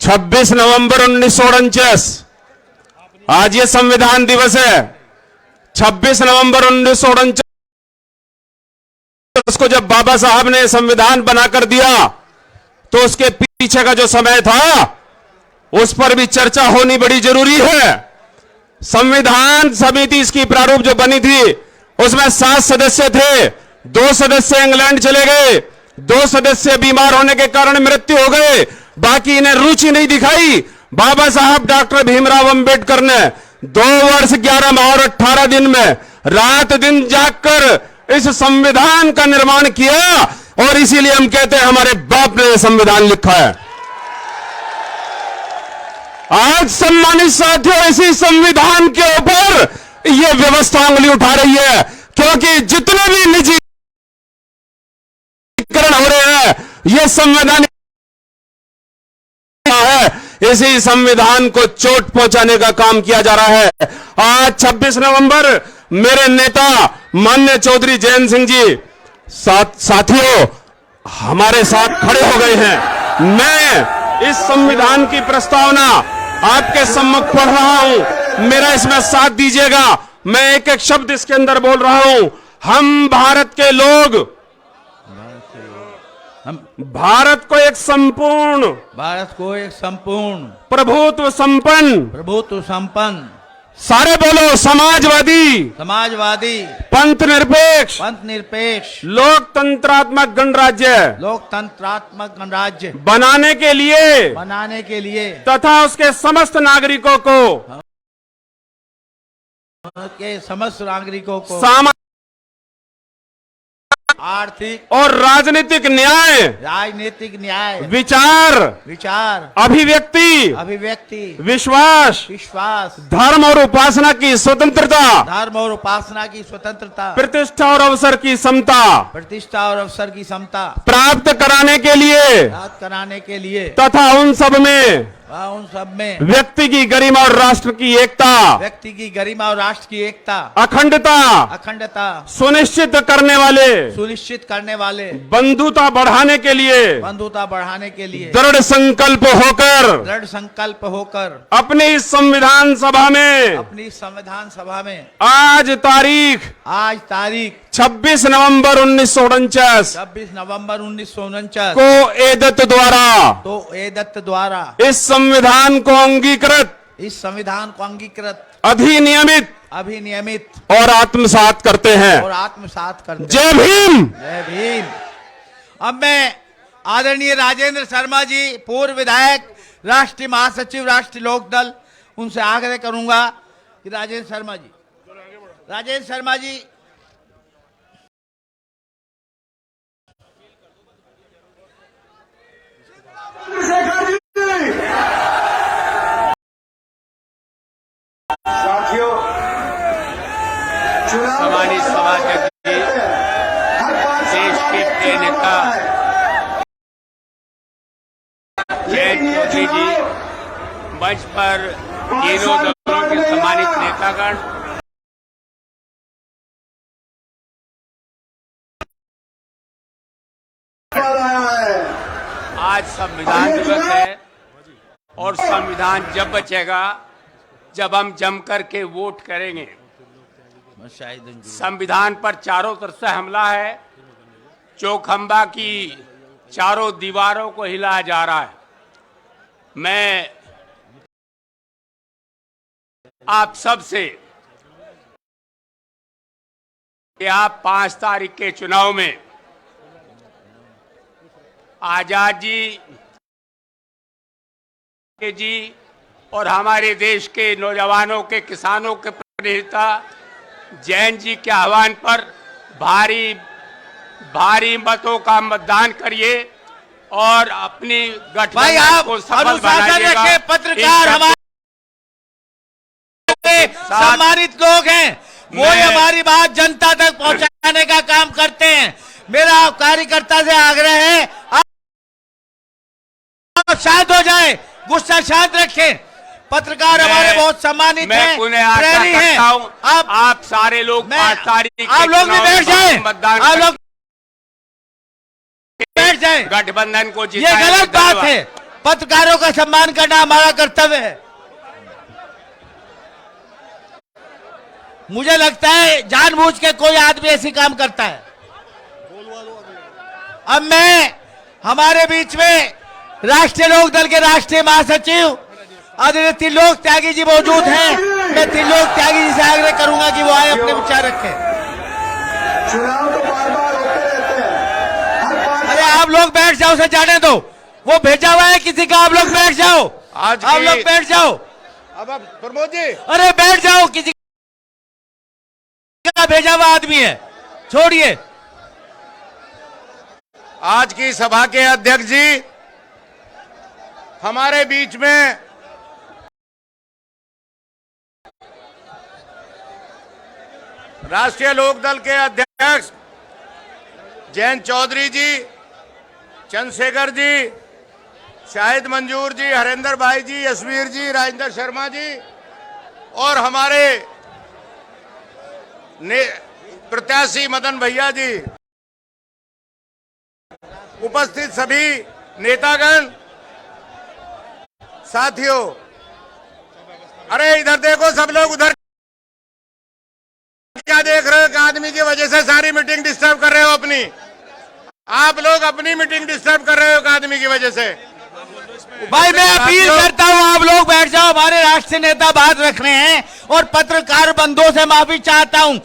26 नवंबर 1949 आज ये संविधान दिवस है। 26 नवंबर 1949 को जब बाबा साहब ने संविधान बनाकर दिया तो उसके पीछे का जो समय था उस पर भी चर्चा होनी बड़ी जरूरी है। संविधान समिति इसकी प्रारूप जो बनी थी उसमें 7 सदस्य थे। 2 सदस्य इंग्लैंड चले गए, 2 सदस्य बीमार होने के कारण मृत्यु हो गए, बाकी इन्हें रुचि नहीं दिखाई। बाबा साहब डॉक्टर भीमराव अंबेडकर ने 2 वर्ष 11 माह और 18 दिन में रात दिन जागकर इस संविधान का निर्माण किया और इसीलिए हम कहते हैं हमारे बाप ने संविधान लिखा है। आज सम्मानित साथियों, इसी संविधान के ऊपर यह व्यवस्था उंगली उठा रही है, क्योंकि जितने भी निजीकरण हो रहे हैं यह संविधान है, इसी संविधान को चोट पहुंचाने का काम किया जा रहा है। आज 26 नवंबर मेरे नेता माननीय चौधरी जयंत सिंह जी साथियों हमारे साथ खड़े हो गए हैं। मैं इस संविधान की प्रस्तावना आपके सम्मुख पढ़ रहा हूं, मेरा इसमें साथ दीजिएगा। मैं एक एक शब्द इसके अंदर बोल रहा हूं। हम भारत के लोग भारत को एक संपूर्ण प्रभुत्व संपन्न सारे बोलो समाजवादी पंथ निरपेक्ष लोकतंत्रात्मक गणराज्य बनाने के लिए तथा उसके समस्त नागरिकों को आर्थिक और राजनीतिक न्याय विचार अभिव्यक्ति विश्वास धर्म और उपासना की स्वतंत्रता प्रतिष्ठा और अवसर की समता प्राप्त कराने के लिए तथा उन सब में व्यक्ति की गरिमा और राष्ट्र की एकता अखंडता सुनिश्चित करने वाले बंधुता बढ़ाने के लिए दृढ़ संकल्प होकर अपनी इस संविधान सभा में आज तारीख 26 नवंबर 1949 को एदत्त द्वारा इस संविधान को अंगीकृत अधिनियमित और आत्मसात करते हैं। जय भीम। अब मैं आदरणीय राजेंद्र शर्मा जी, पूर्व विधायक, राष्ट्रीय महासचिव राष्ट्रीय लोकदल, उनसे आग्रह करूंगा कि राजेंद्र शर्मा जी साथियों, सम्मानित सभाध्यक्ष जी, देश के प्रिय नेता जयंत चौधरी जी, मंच पर तीनों दलों के सम्मानित नेतागण, आज संविधान दिवस है और संविधान जब बचेगा जब हम जमकर के वोट करेंगे। संविधान पर चारों तरफ से हमला है, चौखंबा की चारों दीवारों को हिलाया जा रहा है। मैं आप सब से कि आप 5 तारीख के चुनाव में आजाद जी और हमारे देश के नौजवानों के, किसानों के नेता जैन जी के आह्वान पर भारी मतों का मतदान करिए और अपनी गठबंधन को सफल बनाइएगा। पत्रकार हमारे सम्मानित लोग हैं, वो हमारी बात जनता तक पहुंचाने का काम करते हैं। मेरा कार्यकर्ता से आग्रह है शांत हो जाए, गुस्सा शांत रखें। पत्रकार हमारे बहुत सम्मानित मैं हैं, पुनः आशा प्रेमी हैं। करता हूं आप सारे लोग 5 तारीख के आप लोग भी चुनाव बैठ में जाएं, मतदान आप लोग बैठ जाएं। गठबंधन को ये जिताएं। गलत बात है। पत्रकारों का सम्मान करना हमारा कर्तव्य है। मुझे लगता है जानबूझ के कोई आदमी ऐसी काम करता है। अब मैं हमारे बीच में राष्ट्रीय लोक दल के राष्ट्रीय महासचिव आदरणीय त्रिलोक त्यागी जी मौजूद हैं। मैं त्रिलोक त्यागी जी से आग्रह करूंगा कि वो आए अपने विचार रखें। चुनाव तो बार बार होते रहते हैं, हर 5 अरे आप लोग बैठ जाओ, उसे जाने दो, वो भेजा हुआ है किसी का। आप लोग बैठ जाओ, आज आप की- लोग बैठ जाओ। अब प्रमोद जी, अरे बैठ जाओ, किसी का भेजा हुआ आदमी है, छोड़िए। आज की सभा के अध्यक्ष जी हमारे बीच में राष्ट्रीय लोकदल के अध्यक्ष जयंत चौधरी जी, चंद्रशेखर जी, शाहिद मंजूर जी, हरेंद्र भाई जी, यशवीर जी, राजेंद्र शर्मा जी और हमारे प्रत्याशी मदन भैया जी, उपस्थित सभी नेतागण, साथियों, अरे इधर देखो सब लोग, उधर क्या देख रहे हो? एक आदमी की वजह से सारी मीटिंग डिस्टर्ब कर रहे हो अपनी। आप लोग अपनी मीटिंग डिस्टर्ब कर रहे हो एक आदमी की वजह से। भाई मैं अपील करता हूं, आप लोग बैठ जाओ। हमारे राष्ट्रीय नेता बात रख रहे हैं और पत्रकार बंधुओं से माफी चाहता हूं।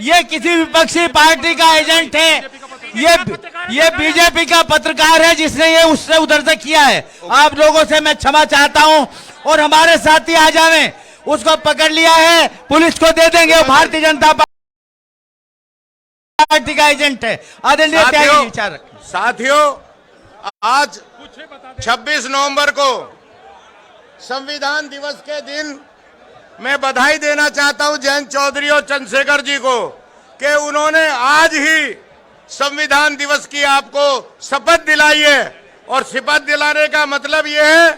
ये किसी विपक्षी पार्टी का एजेंट है, ये बीजेपी का पत्रकार है जिसने ये उससे उधर से किया है। आप लोगों से मैं क्षमा चाहता हूं और हमारे साथी आ जावे, उसको पकड़ लिया है, पुलिस को दे देंगे। वो भारतीय जनता पार्टी का एजेंट है। आदरणीय त्यागी विचार रखें। साथियों, आज 26 नवंबर को संविधान दिवस के दिन मैं बधाई देना चाहता हूं जयंत चौधरी और चंद्रशेखर जी को कि उन्होंने आज ही संविधान दिवस की आपको शपथ दिलाई है। और शपथ दिलाने का मतलब यह है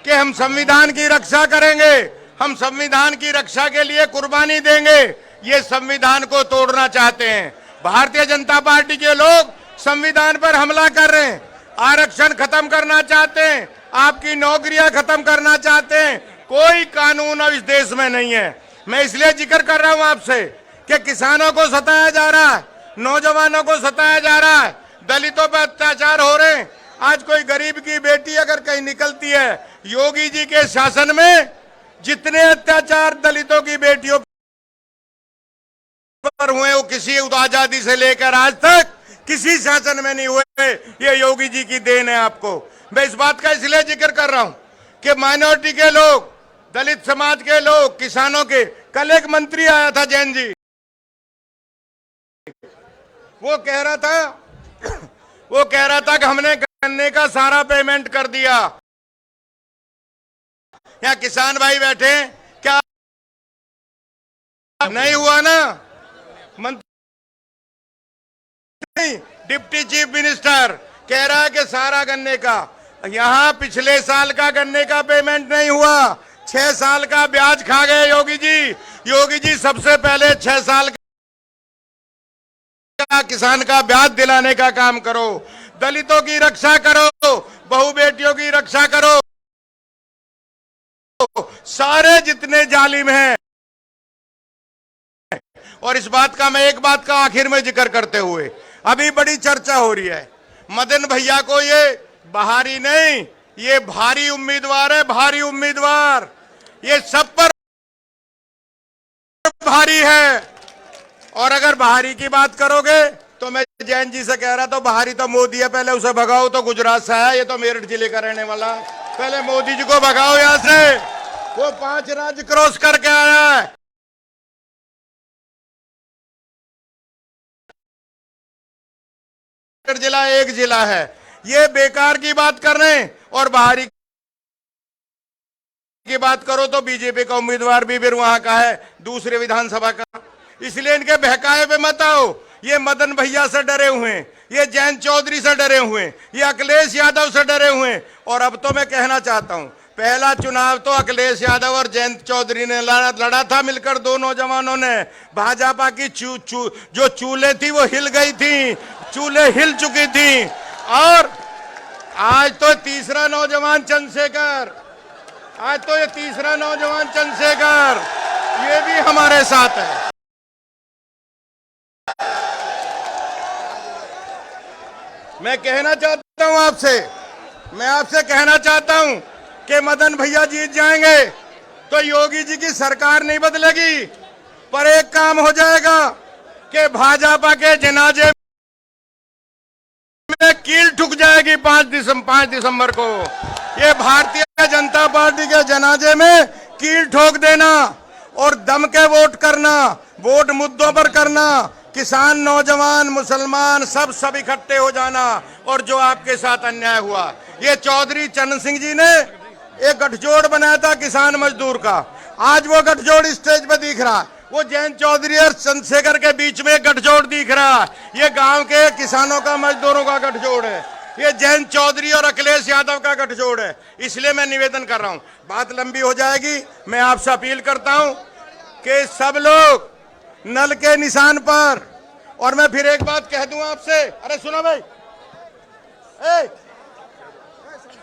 कि हम संविधान की रक्षा करेंगे, हम संविधान की रक्षा के लिए कुर्बानी देंगे। ये संविधान को तोड़ना चाहते हैं भारतीय जनता पार्टी के लोग, संविधान पर हमला कर रहे हैं, आरक्षण खत्म करना चाहते हैं, आपकी नौकरियां खत्म करना चाहते हैं। कोई कानून अब इस देश में नहीं है। मैं इसलिए जिक्र कर रहा हूं आपसे कि किसानों को सताया जा रहा है, नौजवानों को सताया जा रहा है, दलितों पर अत्याचार हो रहे हैं। आज कोई गरीब की बेटी अगर कहीं निकलती है, योगी जी के शासन में जितने अत्याचार दलितों की बेटियों पर हुए वो किसी आजादी से लेकर आज तक किसी शासन में नहीं हुए। ये योगी जी की देन है आपको। मैं इस बात का इसलिए जिक्र कर रहा हूं कि माइनॉरिटी के लोग, दलित समाज के लोग, किसानों के, कल एक मंत्री आया था जैन जी, वो कह रहा था कि हमने गन्ने का सारा पेमेंट कर दिया। यहाँ किसान भाई बैठे, क्या नहीं हुआ ना? मंत्री, डिप्टी चीफ मिनिस्टर कह रहा है कि सारा गन्ने का, यहां पिछले साल का गन्ने का पेमेंट नहीं हुआ, 6 साल का ब्याज खा गए योगी जी। योगी जी सबसे पहले 6 साल का किसान का ब्याज दिलाने का काम करो, दलितों की रक्षा करो, बहू बेटियों की रक्षा करो, सारे जितने जालिम हैं। और इस बात का मैं एक बात का आखिर में जिक्र करते हुए, अभी बड़ी चर्चा हो रही है, मदन भैया को ये बहारी नहीं, ये भारी उम्मीदवार है, भारी उम्मीदवार, ये सब पर भारी है। और अगर बहारी की बात करोगे तो मैं जैन जी से कह रहा था, बहारी तो मोदी है, पहले उसे भगाओ। तो गुजरात से आया, ये तो मेरठ जिले का रहने वाला, पहले मोदी जी को भगाओ यहां से। वो 5 राज्य क्रॉस करके आया है। जिला एक जिला है, ये बेकार की बात कर रहे हैं। और बहारी की बात करो तो बीजेपी का उम्मीदवार भी फिर वहां का है, दूसरे विधानसभा का। इसलिए इनके बहकाए पे मत आओ। ये मदन भैया से डरे हुए हैं, ये जयंत चौधरी से डरे हुए, ये अखिलेश यादव से डरे हुए। और अब तो मैं कहना चाहता हूं, पहला चुनाव तो अखिलेश यादव और जयंत चौधरी ने लड़ा था मिलकर, दो नौजवानों ने। भाजपा की जो चूल्हे थी वो हिल गई थी, चूल्हे हिल चुकी थी। और आज तो तीसरा नौजवान चंद्रशेखर, आज तो ये तीसरा नौजवान चंद्रशेखर, ये भी हमारे साथ है। मैं कहना चाहता हूं आपसे, मैं आपसे कहना चाहता हूं कि मदन भैया जीत जाएंगे तो योगी जी की सरकार नहीं बदलेगी, पर एक काम हो जाएगा कि भाजपा के जनाजे में कील ठुक जाएगी 5 दिसंबर को। ये भारतीय जनता पार्टी के जनाजे में कील ठोक देना और दम के वोट करना, वोट मुद्दों पर करना, किसान, नौजवान, मुसलमान सब इकट्ठे हो जाना। और जो आपके साथ अन्याय हुआ, ये चौधरी चरण सिंह जी ने एक गठजोड़ बनाया था किसान मजदूर का, आज वो गठजोड़ स्टेज पे दिख रहा है। वो जयंत चौधरी और चंद्रशेखर के बीच में एक गठजोड़ दिख रहा है, ये गांव के किसानों का, मजदूरों का गठजोड़ है। ये जयंत चौधरी और अखिलेश यादव का गठजोड़ है। इसलिए मैं निवेदन कर रहा हूं, बात लंबी हो जाएगी। मैं आपसे अपील करता हूं कि सब लोग नल के निशान पर। और मैं फिर एक बात कह दूं आपसे, अरे सुनो भाई,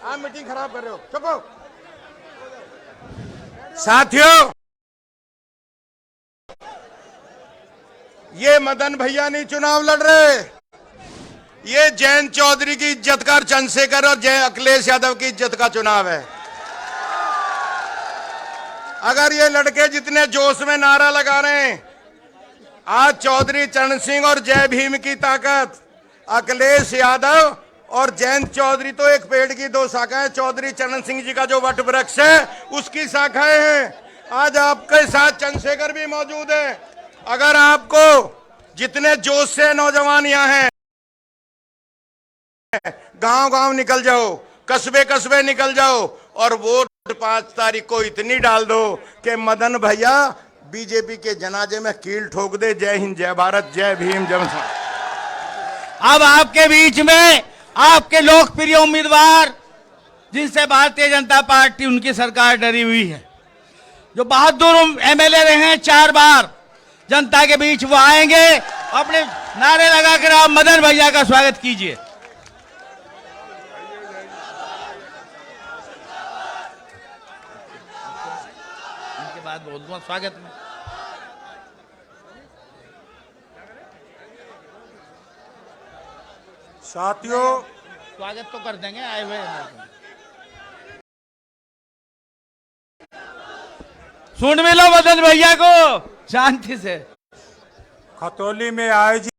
आप मीटिंग खराब कर रहे हो, चुप हो। साथियों, ये मदन भैया नहीं चुनाव लड़ रहे, ये जयंत चौधरी की इज्जत का, चंद्रशेखर और अखिलेश यादव की इज्जत का चुनाव है। अगर ये लड़के जितने जोश में नारा लगा रहे हैं, आज चौधरी चरण सिंह और जय भीम की ताकत, अखिलेश यादव और जयंत चौधरी तो एक पेड़ की दो शाखाएं, चौधरी चरण सिंह जी का जो वट वृक्ष है उसकी शाखाएं हैं। आज आपके साथ चंद्रशेखर भी मौजूद है। अगर आपको जितने जोश से नौजवान यहाँ हैं, गांव गांव निकल जाओ, कस्बे कस्बे निकल जाओ और वोट 5 तारीख को इतनी डाल दो कि मदन भैया बीजेपी के जनाजे में कील ठोक दे। जय हिंद, जय भारत, जय भीम, जय भारत। अब आपके बीच में आपके लोकप्रिय उम्मीदवार, जिनसे भारतीय जनता पार्टी, उनकी सरकार डरी हुई है, जो बहादुर एमएलए रहे हैं 4 बार जनता के बीच, वो आएंगे। अपने नारे लगाकर आप मदन भैया का स्वागत कीजिए। इनके बाद बोल दूंगा स्वागत में। साथियों, स्वागत तो कर देंगे, आए हुए हैं। सुन मिलो मदन भैया को शांति से। खतौली में आयोजित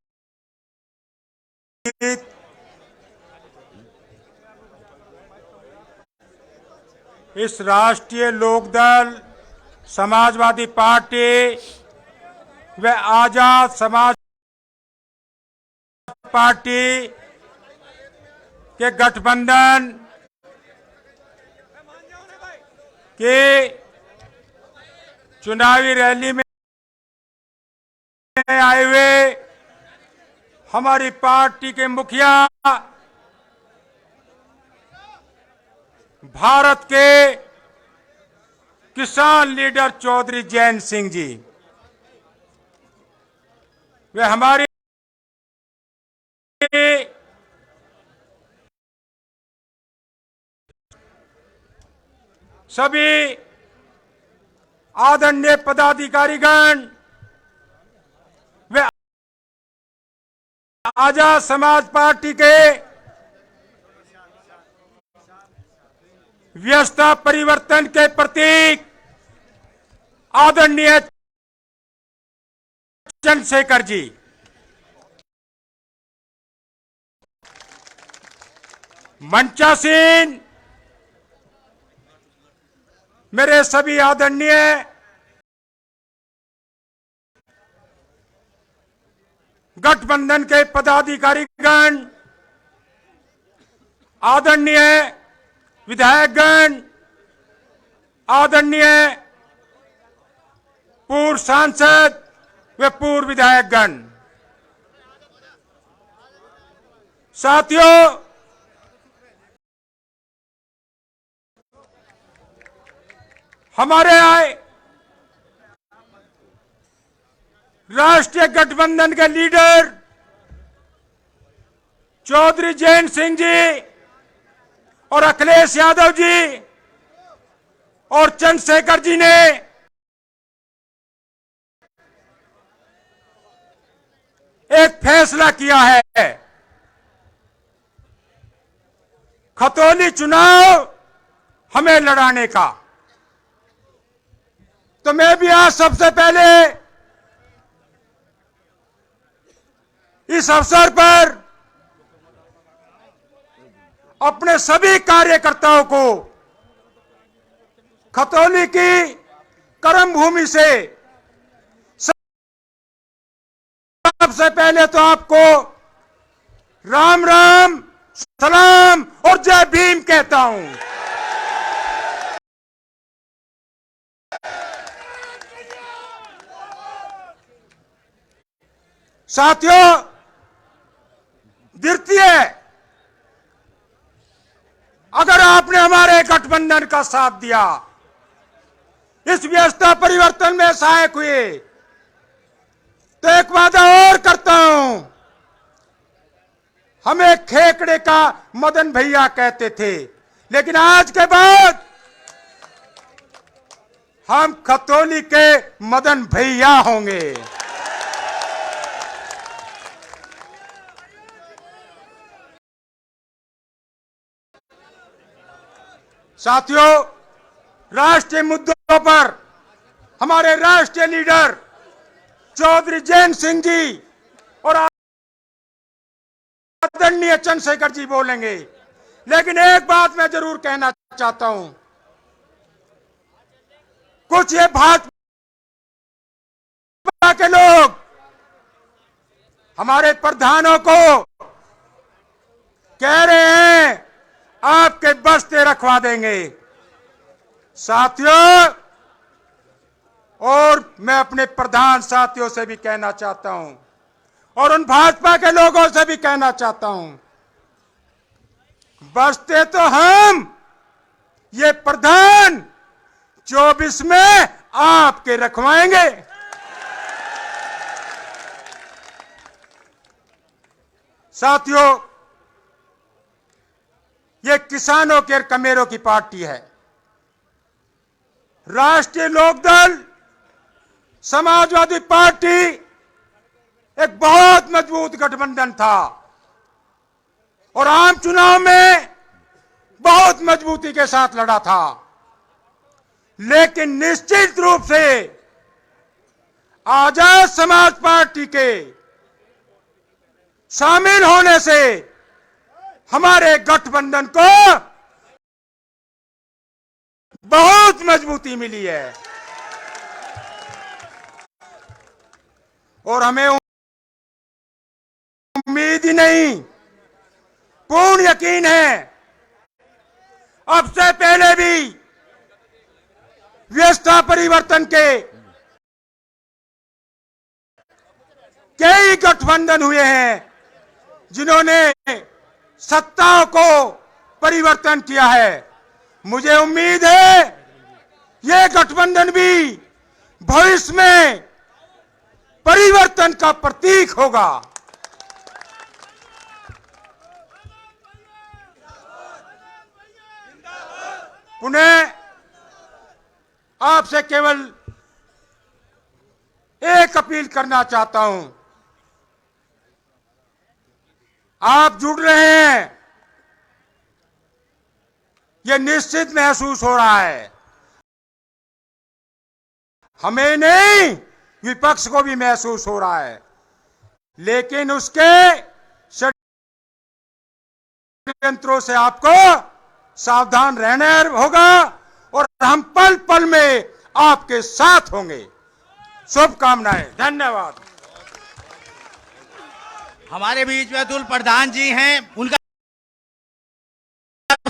इस राष्ट्रीय लोकदल, समाजवादी पार्टी व आजाद समाज पार्टी के गठबंधन के चुनावी रैली में आए हुए हमारी पार्टी के मुखिया, भारत के किसान लीडर चौधरी जयंत सिंह जी, वे हमारी सभी आदरणीय पदाधिकारीगण वे आजाद समाज पार्टी के व्यवस्था परिवर्तन के प्रतीक आदरणीय चंद्रशेखर जी, मंचासीन मेरे सभी आदरणीय गठबंधन के पदाधिकारीगण, आदरणीय विधायकगण, आदरणीय पूर्व सांसद व पूर्व विधायकगण, साथियों, हमारे आए राष्ट्रीय गठबंधन के लीडर चौधरी जयंत सिंह जी और अखिलेश यादव जी और चंद्रशेखर जी ने एक फैसला किया है। खतौली चुनाव हमें लड़ाने का। तो मैं भी आज सबसे पहले इस अवसर पर अपने सभी कार्यकर्ताओं को खतौली की कर्म भूमि से सबसे पहले तो आपको राम राम, सलाम और जय भीम कहता हूं। साथियों, द्वितीय, अगर आपने हमारे गठबंधन का साथ दिया, इस व्यवस्था परिवर्तन में सहायक हुए, तो एक वादा और करता हूं। हमें खेकड़े का मदन भैया कहते थे, लेकिन आज के बाद हम खतौली के मदन भैया होंगे। साथियों, राष्ट्रीय मुद्दों पर हमारे राष्ट्रीय लीडर चौधरी जयंत सिंह जी और आदरणीय चंद्रशेखर जी बोलेंगे, लेकिन एक बात मैं जरूर कहना चाहता हूं। कुछ ये भाजपा के लोग हमारे प्रधानों को कह रहे हैं आपके बस्ते रखवा देंगे। साथियों, और मैं अपने प्रधान साथियों से भी कहना चाहता हूं और उन भाजपा के लोगों से भी कहना चाहता हूं, बस्ते तो हम ये प्रधान 24 में आपके रखवाएंगे। साथियों, ये किसानों के कमेरों की पार्टी है। राष्ट्रीय लोकदल, समाजवादी पार्टी एक बहुत मजबूत गठबंधन था और आम चुनाव में बहुत मजबूती के साथ लड़ा था, लेकिन निश्चित रूप से आजाद समाज पार्टी के शामिल होने से हमारे गठबंधन को बहुत मजबूती मिली है और हमें उम्मीद ही नहीं, पूर्ण यकीन है अब से पहले भी व्यवस्था परिवर्तन के कई गठबंधन हुए हैं जिन्होंने सत्ताओं को परिवर्तन किया है। मुझे उम्मीद है ये गठबंधन भी भविष्य में परिवर्तन का प्रतीक होगा। पुनः आपसे केवल एक अपील करना चाहता हूं। आप जुड़ रहे हैं, यह निश्चित महसूस हो रहा है, हमें नहीं विपक्ष को भी महसूस हो रहा है, लेकिन उसके षड्यंत्रों से आपको सावधान रहना होगा और हम पल पल में आपके साथ होंगे। शुभकामनाएं। धन्यवाद। हमारे बीच में अतुल प्रधान जी हैं, उनका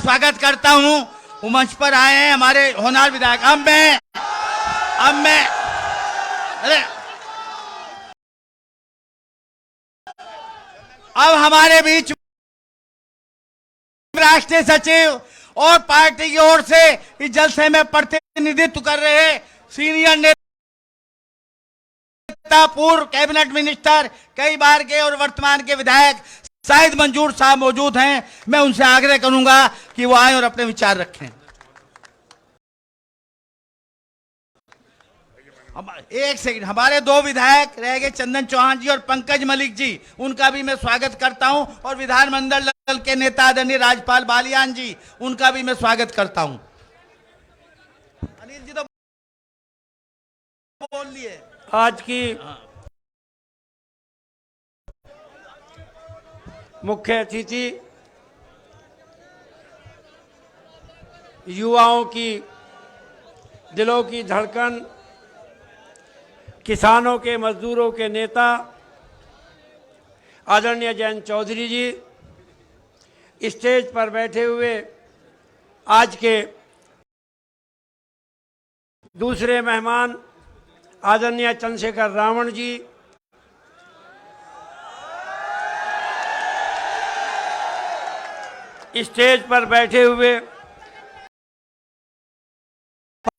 स्वागत करता हूं। वो मंच पर आए हैं हमारे होनहार विधायक। अब हमारे बीच राष्ट्रीय सचिव और पार्टी की ओर से इस जलसे में प्रतिनिधित्व कर रहे सीनियर नेता, पूर्व कैबिनेट मिनिस्टर, कई बार के और वर्तमान के विधायक शाहिद मंजूर साहब मौजूद हैं। मैं उनसे आग्रह करूंगा कि वो आए और अपने विचार रखें। एक सेकंड, हमारे दो विधायक रह गए, चंदन चौहान जी और पंकज मलिक जी, उनका भी मैं स्वागत करता हूं। और विधानमंडल दल के नेता आदरणीय राजपाल बालियान जी, उनका भी मैं स्वागत करता हूं। अनिल जी तो बोल लिए। आज की मुख्य अतिथि युवाओं की दिलों की धड़कन, किसानों के, मजदूरों के नेता आदरणीय जयंत चौधरी जी, स्टेज पर बैठे हुए आज के दूसरे मेहमान आदरणीय चंद्रशेखर रावण जी, स्टेज पर बैठे हुए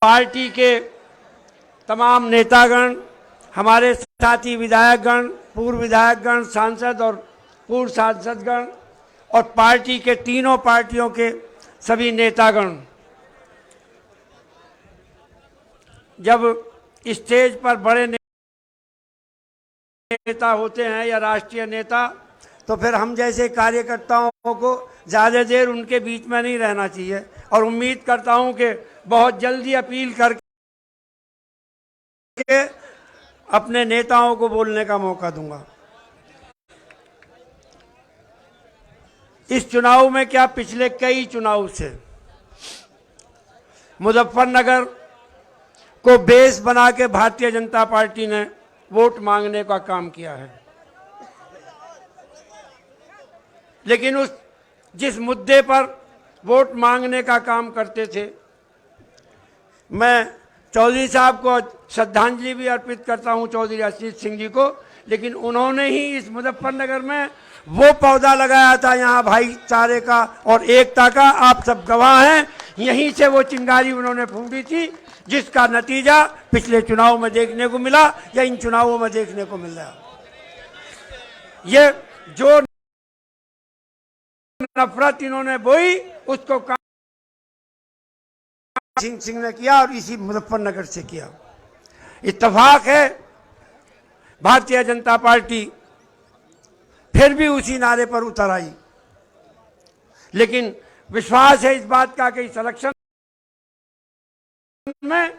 पार्टी के तमाम नेतागण, हमारे साथी विधायकगण, पूर्व विधायकगण, सांसद और पूर्व सांसदगण और पार्टी के तीनों पार्टियों के सभी नेतागण, जब स्टेज पर बड़े नेता होते हैं या राष्ट्रीय नेता, तो फिर हम जैसे कार्यकर्ताओं को ज़्यादा देर उनके बीच में नहीं रहना चाहिए। और उम्मीद करता हूं कि बहुत जल्दी अपील करके अपने नेताओं को बोलने का मौका दूंगा। इस चुनाव में क्या, पिछले कई चुनाव से मुजफ्फरनगर को बेस बना के भारतीय जनता पार्टी ने वोट मांगने का काम किया है, लेकिन जिस मुद्दे पर वोट मांगने का काम करते थे, मैं चौधरी साहब को श्रद्धांजलि भी अर्पित करता हूं, चौधरी अजीत सिंह जी को, लेकिन उन्होंने ही इस मुजफ्फरनगर में वो पौधा लगाया था यहाँ भाईचारे का और एकता का, आप सब गवाह हैं। यहीं से वो चिंगारी उन्होंने फूंकी थी, जिसका नतीजा पिछले चुनाव में देखने को मिला या इन चुनावों में देखने को मिल रहा। ये जो नफरत इन्होंने बोई, उसको सिंह ने किया और इसी मुजफ्फरनगर से किया। इत्तेफाक है, भारतीय जनता पार्टी फिर भी उसी नारे पर उतर आई, लेकिन विश्वास है इस बात का कि इस इलेक्शन में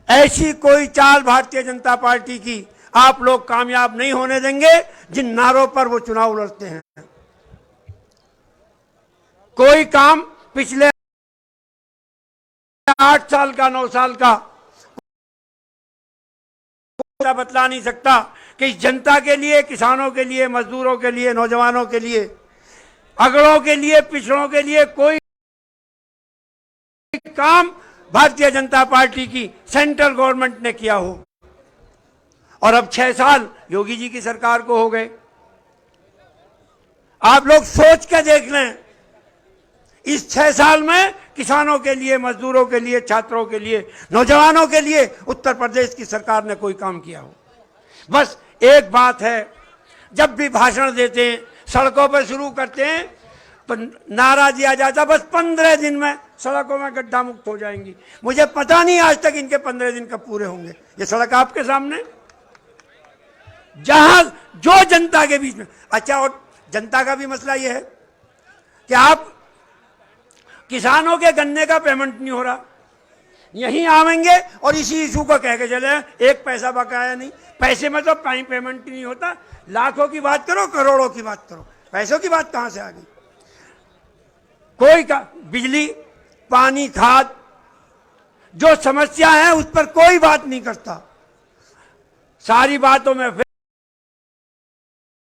ऐसी कोई चाल भारतीय जनता पार्टी की आप लोग कामयाब नहीं होने देंगे जिन नारों पर वो चुनाव लड़ते हैं। कोई काम पिछले 8 साल का, 9 साल का बतला नहीं सकता कि इस जनता के लिए, किसानों के लिए, मजदूरों के लिए, नौजवानों के लिए, अगड़ों के लिए, पिछड़ों के लिए कोई काम भारतीय जनता पार्टी की सेंट्रल गवर्नमेंट ने किया हो। और अब 6 साल योगी जी की सरकार को हो गए। आप लोग सोच के देख लें, इस 6 साल में किसानों के लिए, मजदूरों के लिए, छात्रों के लिए, नौजवानों के लिए उत्तर प्रदेश की सरकार ने कोई काम किया हो। बस एक बात है, जब भी भाषण देते हैं, सड़कों पर शुरू करते हैं तो नारा दिया जाता बस 15 दिन में सड़कों में गड्ढा मुक्त हो जाएंगी। मुझे पता नहीं आज तक इनके 15 दिन कब पूरे होंगे। ये सड़क आपके सामने, जहां जो जनता के बीच में। अच्छा, और जनता का भी मसला ये है कि आप किसानों के गन्ने का पेमेंट नहीं हो रहा, यहीं आवेंगे और इसी इशू को कह के चले, एक पैसा बकाया नहीं। पैसे में तो पेमेंट ही नहीं होता, लाखों की बात करो, करोड़ों की बात करो, पैसों की बात कहां से आ गई? कोई का बिजली, पानी, खाद, जो समस्या है उस पर कोई बात नहीं करता। सारी बातों में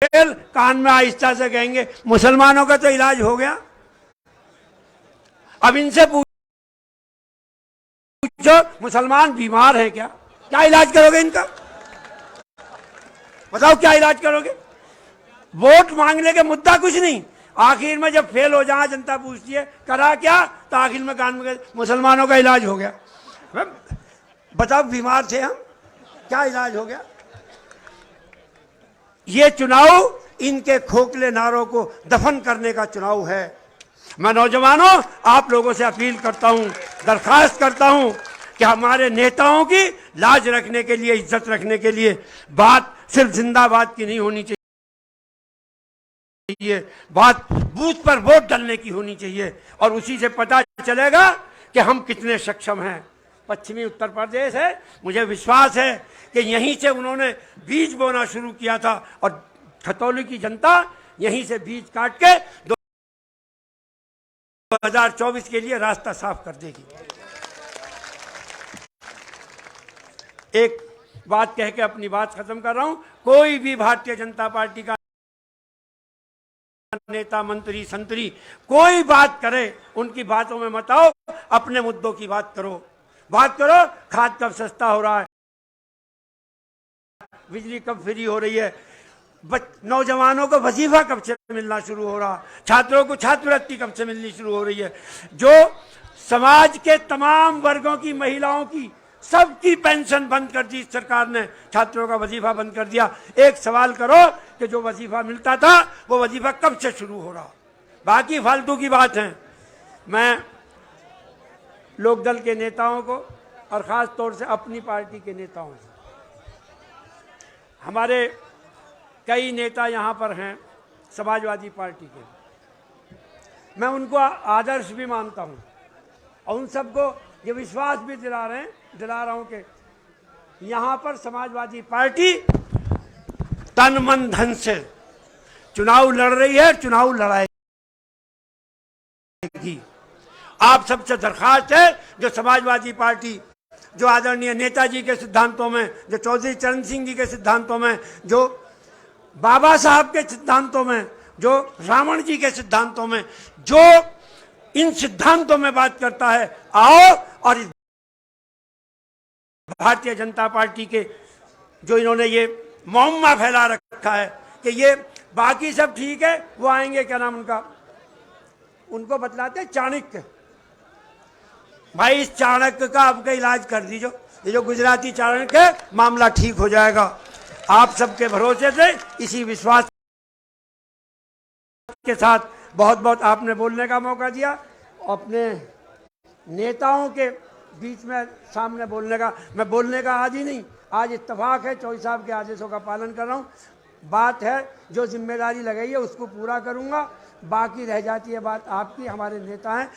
फेल, कान में आहिस्ता से कहेंगे मुसलमानों का तो इलाज हो गया। अब इनसे पूछो मुसलमान बीमार है क्या? क्या इलाज करोगे इनका? बताओ क्या इलाज करोगे? वोट मांगने के मुद्दा कुछ नहीं, आखिर में जब फेल हो जाए जनता पूछती है करा क्या, तो आखिर में कान में मुसलमानों का इलाज हो गया। बताओ बीमार थे हम, क्या इलाज हो गया। ये चुनाव इनके खोखले नारों को दफन करने का चुनाव है। मैं नौजवानों आप लोगों से अपील करता हूं, दरखास्त करता हूं कि हमारे नेताओं की लाज रखने के लिए, इज्जत रखने के लिए बात सिर्फ जिंदाबाद की नहीं होनी चाहिए, बात बूथ पर वोट डालने की होनी चाहिए और उसी से पता चलेगा कि हम कितने सक्षम हैं। पश्चिमी उत्तर प्रदेश है, मुझे विश्वास है कि यहीं से उन्होंने बीज बोना शुरू किया था और खतौली की जनता यहीं से बीज काट के 2024 के लिए रास्ता साफ कर देगी। एक बात कह के अपनी बात खत्म कर रहा हूं, कोई भी भारतीय जनता पार्टी का नेता, मंत्री, संतरी कोई बात करे, उनकी बातों में मत आओ, अपने मुद्दों की बात करो। बात करो खाद कब सस्ता हो रहा है, बिजली कब फ्री हो रही है, नौजवानों को वजीफा कब से मिलना शुरू हो रहा, छात्रों को छात्रवृत्ति कब से मिलनी शुरू हो रही है, जो समाज के तमाम वर्गों की, महिलाओं की, सबकी पेंशन बंद कर दी सरकार ने, छात्रों का वजीफा बंद कर दिया। एक सवाल करो कि जो वजीफा मिलता था वो वजीफा कब से शुरू हो रहा। बाकी फालतू की बात है। मैं लोकदल के नेताओं को और ख़ास तौर से अपनी पार्टी के नेताओं से, हमारे कई नेता यहाँ पर हैं समाजवादी पार्टी के, मैं उनको आदर्श भी मानता हूँ और उन सबको ये विश्वास भी दिला रहा हूँ कि यहाँ पर समाजवादी पार्टी तन मन धन से चुनाव लड़ रही है, चुनाव लड़ाएगी। आप सबसे दरखास्त है, जो समाजवादी पार्टी, जो आदरणीय नेताजी के सिद्धांतों में, जो चौधरी चरण सिंह जी के सिद्धांतों में, जो बाबा साहब के सिद्धांतों में, जो रावण जी के सिद्धांतों में, जो इन सिद्धांतों में बात करता है, आओ और इस भारतीय जनता पार्टी के जो इन्होंने ये मुअम्मा फैला रखा है कि ये बाकी सब ठीक है, वो आएंगे, क्या नाम उनका, उनको बतलाते चाणक्य। भाई इस चाणक्य का आपका इलाज कर दीजिए, ये जो गुजराती चाणक्य है, मामला ठीक हो जाएगा। आप सबके भरोसे से, इसी विश्वास के साथ बहुत बहुत आपने बोलने का मौका दिया। अपने नेताओं के बीच में सामने बोलने का, मैं बोलने का आदी नहीं, आज इत्तेफाक है, चौधरी साहब के आदेशों का पालन कर रहा हूँ। बात है जो जिम्मेदारी लगाई है उसको पूरा करूँगा, बाकी रह जाती है बात आपकी, हमारे नेता हैं,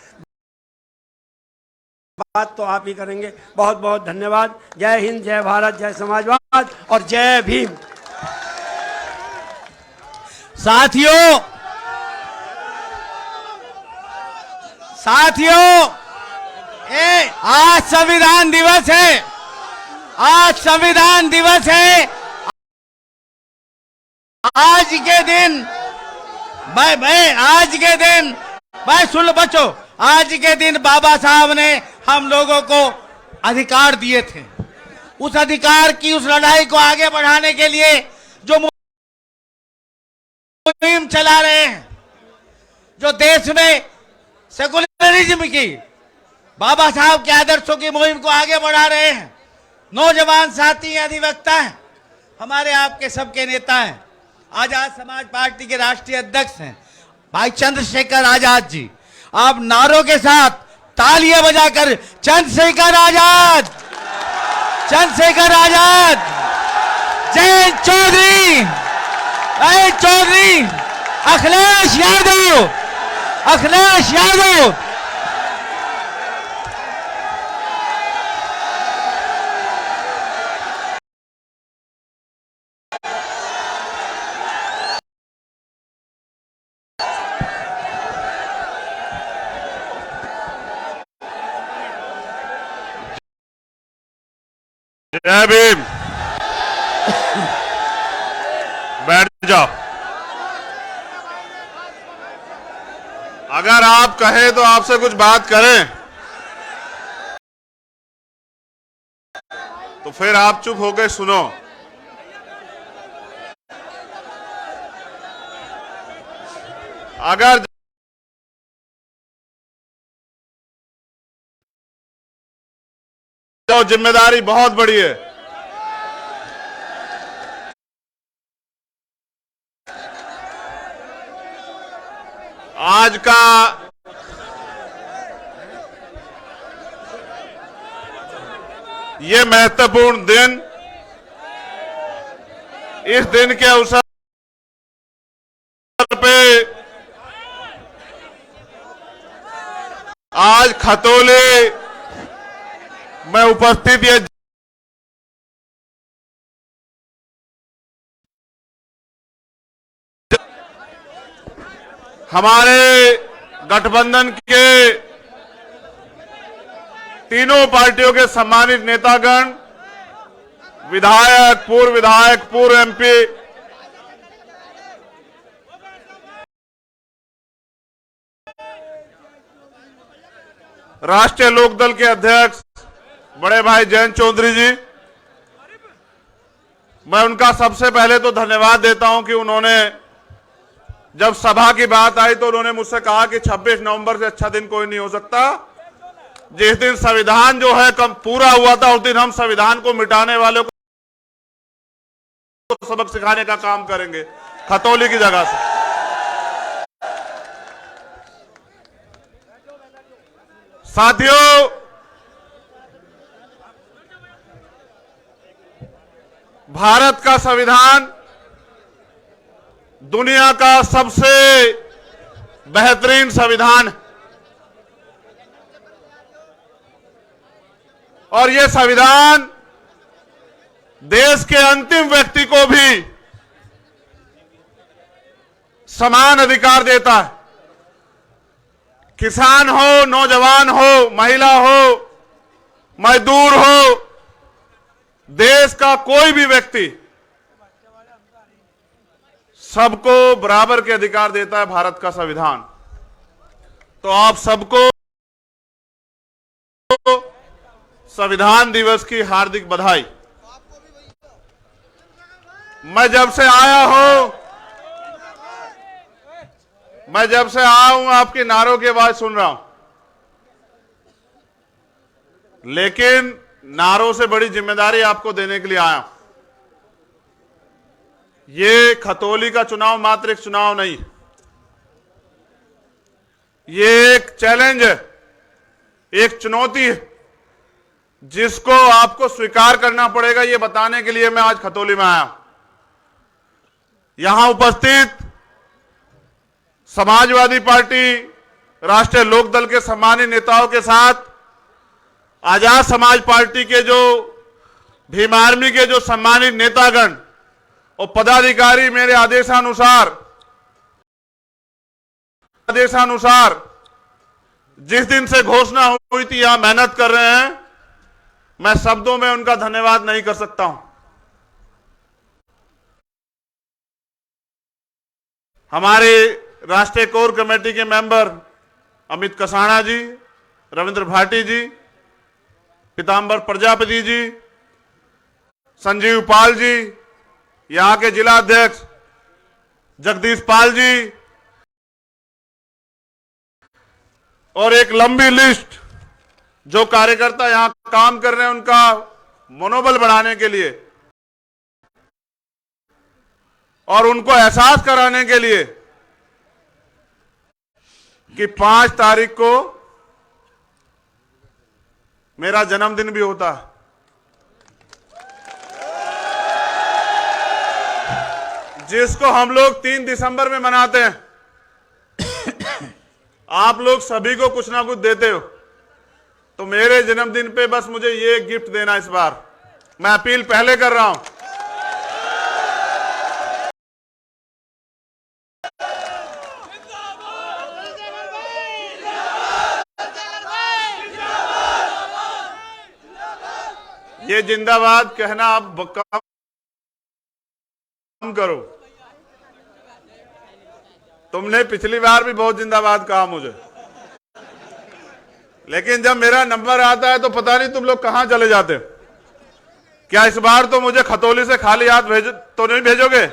बात तो आप ही करेंगे। बहुत बहुत धन्यवाद। जय हिंद, जय भारत, जय समाजवाद और जय भीम। साथियों आज संविधान दिवस है, आज संविधान दिवस है। आज के दिन भाई सुन लो बच्चों, आज के दिन बाबा साहब ने हम लोगों को अधिकार दिए थे। उस अधिकार की, उस लड़ाई को आगे बढ़ाने के लिए जो मुहिम चला रहे हैं, जो देश में सेकुलरिज्म की, बाबा साहब के आदर्शों की मुहिम को आगे बढ़ा रहे हैं, नौजवान साथी हैं, अधिवक्ता हैं, हमारे आपके सबके नेता हैं, आजाद समाज पार्टी के राष्ट्रीय अध्यक्ष हैं भाई चंद्रशेखर आजाद जी। आप नारों के साथ तालियां बजाकर चंद्रशेखर आजाद, चंद्रशेखर आजाद, जय चौधरी, जय चौधरी, अखिलेश यादव, अखिलेश यादव। जय भीम। बैठ जाओ। अगर आप कहें तो आपसे कुछ बात करें, तो फिर आप चुप होकर सुनो। अगर जो जिम्मेदारी बहुत बड़ी है, आज का ये महत्वपूर्ण दिन, इस दिन के अवसर पे आज खतौली में उपस्थित ये हमारे गठबंधन के तीनों पार्टियों के सम्मानित नेतागण, विधायक, पूर्व एमपी, राष्ट्रीय लोकदल के अध्यक्ष बड़े भाई जयंत चौधरी जी, मैं उनका सबसे पहले तो धन्यवाद देता हूं कि उन्होंने जब सभा की बात आई तो उन्होंने मुझसे कहा कि 26 नवंबर से अच्छा दिन कोई नहीं हो सकता। जिस दिन संविधान जो है कम पूरा हुआ था, उस दिन हम संविधान को मिटाने वालों को सबक सिखाने का काम करेंगे खतौली की जगह से। साथियों, भारत का संविधान दुनिया का सबसे बेहतरीन संविधान है और यह संविधान देश के अंतिम व्यक्ति को भी समान अधिकार देता है। किसान हो, नौजवान हो, महिला हो, मजदूर हो, देश का कोई भी व्यक्ति, सबको बराबर के अधिकार देता है भारत का संविधान। तो आप सबको संविधान दिवस की हार्दिक बधाई। मैं जब से आया हूं आपके नारों की आवाज सुन रहा हूं, लेकिन नारों से बड़ी जिम्मेदारी आपको देने के लिए आया हूं। ये खतौली का चुनाव मात्र एक चुनाव नहीं, ये एक चैलेंज है, एक चुनौती है जिसको आपको स्वीकार करना पड़ेगा। ये बताने के लिए मैं आज खतौली में आया हूं। यहां उपस्थित समाजवादी पार्टी, राष्ट्रीय लोकदल के सम्मानित नेताओं के साथ आजाद समाज पार्टी के जो भीम आर्मी के जो सम्मानित नेतागण और पदाधिकारी मेरे आदेशानुसार जिस दिन से घोषणा हुई थी यहां मेहनत कर रहे हैं, मैं शब्दों में उनका धन्यवाद नहीं कर सकता हूं। हमारे राष्ट्रीय कोर कमेटी के मेंबर अमित कसाणा जी, रविंद्र भाटी जी, पीताम्बर प्रजापति जी, संजीव पाल जी, यहां के जिला अध्यक्ष जगदीश पाल जी और एक लंबी लिस्ट जो कार्यकर्ता यहां काम कर रहे हैं, उनका मनोबल बढ़ाने के लिए और उनको एहसास कराने के लिए कि 5 तारीख को मेरा जन्मदिन भी होता है। जिसको हम लोग 3 दिसंबर में मनाते हैं। आप लोग सभी को कुछ ना कुछ देते हो, तो मेरे जन्मदिन पे बस मुझे ये गिफ्ट देना इस बार। मैं अपील पहले कर रहा हूं, ये जिंदाबाद कहना आप कम करो। तुमने पिछली बार भी बहुत जिंदाबाद कहा मुझे, लेकिन जब मेरा नंबर आता है तो पता नहीं तुम लोग कहां चले जाते। क्या इस बार तो मुझे खतौली से खाली हाथ तो नहीं भेजोगे?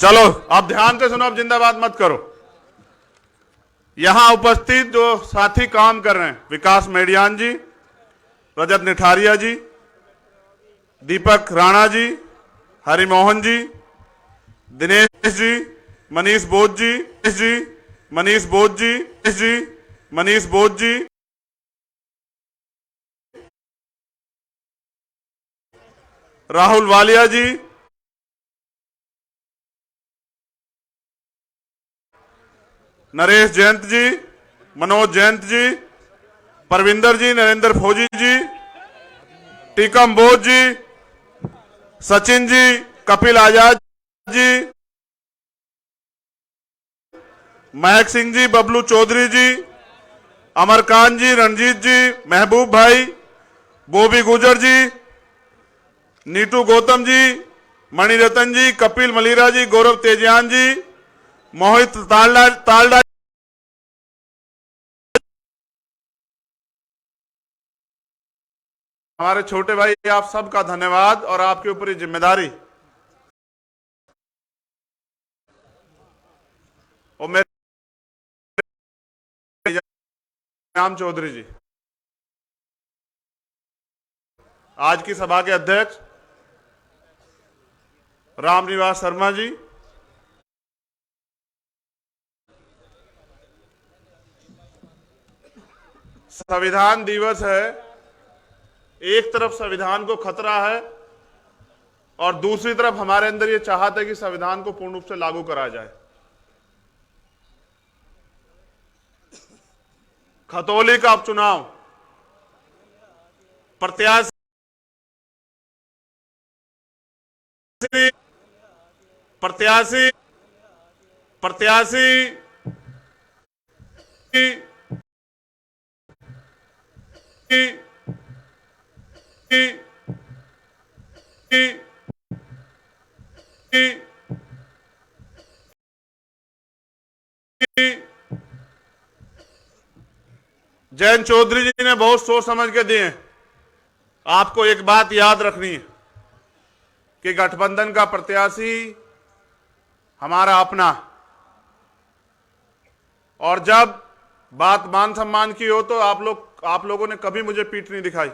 चलो अब ध्यान से सुनो, अब जिंदाबाद मत करो। यहां उपस्थित जो साथी काम कर रहे हैं, विकास मेडियान जी, रजत निठारिया जी, दीपक राणा जी, हरिमोहन जी, दिनेश जी, मनीष बोध जी, मनीष बोध जी, मनीष बोध जी, राहुल वालिया जी, नरेश जयंत जी, मनोज जयंत जी, परविंदर जी, नरेंद्र फौजी जी, टीकम बोध जी, सचिन जी, कपिल आजाद जी, महक सिंह जी, बबलू चौधरी जी, अमरकांत जी, रणजीत जी, महबूब भाई, बोबी गुजर जी, नीतू गौतम जी, मणिरतन जी, कपिल मलिरा जी, गौरव तेजियान जी, मोहित तालडा हमारे छोटे भाई, आप सबका धन्यवाद। और आपके ऊपर ये जिम्मेदारी और मेरे राम चौधरी जी, आज की सभा के अध्यक्ष रामनिवास शर्मा जी, संविधान दिवस है, एक तरफ संविधान को खतरा है और दूसरी तरफ हमारे अंदर ये चाहत है कि संविधान को पूर्ण रूप से लागू करा जाए। खतौली का उपचुनाव, प्रत्याशी प्रत्याशी प्रत्याशी जयंत चौधरी जी ने बहुत सोच समझ के दिए। आपको एक बात याद रखनी है कि गठबंधन का प्रत्याशी हमारा अपना, और जब बात मान सम्मान की हो तो आप लोगों ने कभी मुझे पीठ नहीं दिखाई।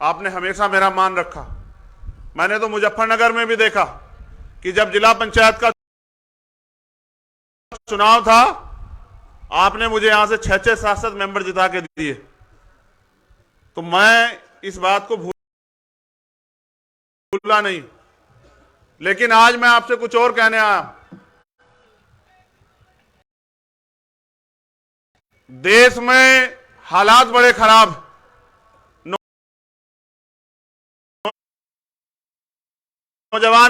आपने हमेशा मेरा मान रखा। मैंने तो मुजफ्फरनगर में भी देखा कि जब जिला पंचायत का चुनाव था, आपने मुझे यहां से 6-6 सांसद मेंबर जिता के दिए। तो मैं इस बात को भूला नहीं। लेकिन आज मैं आपसे कुछ और कहने आया। देश में हालात बड़े खराब, नौजवान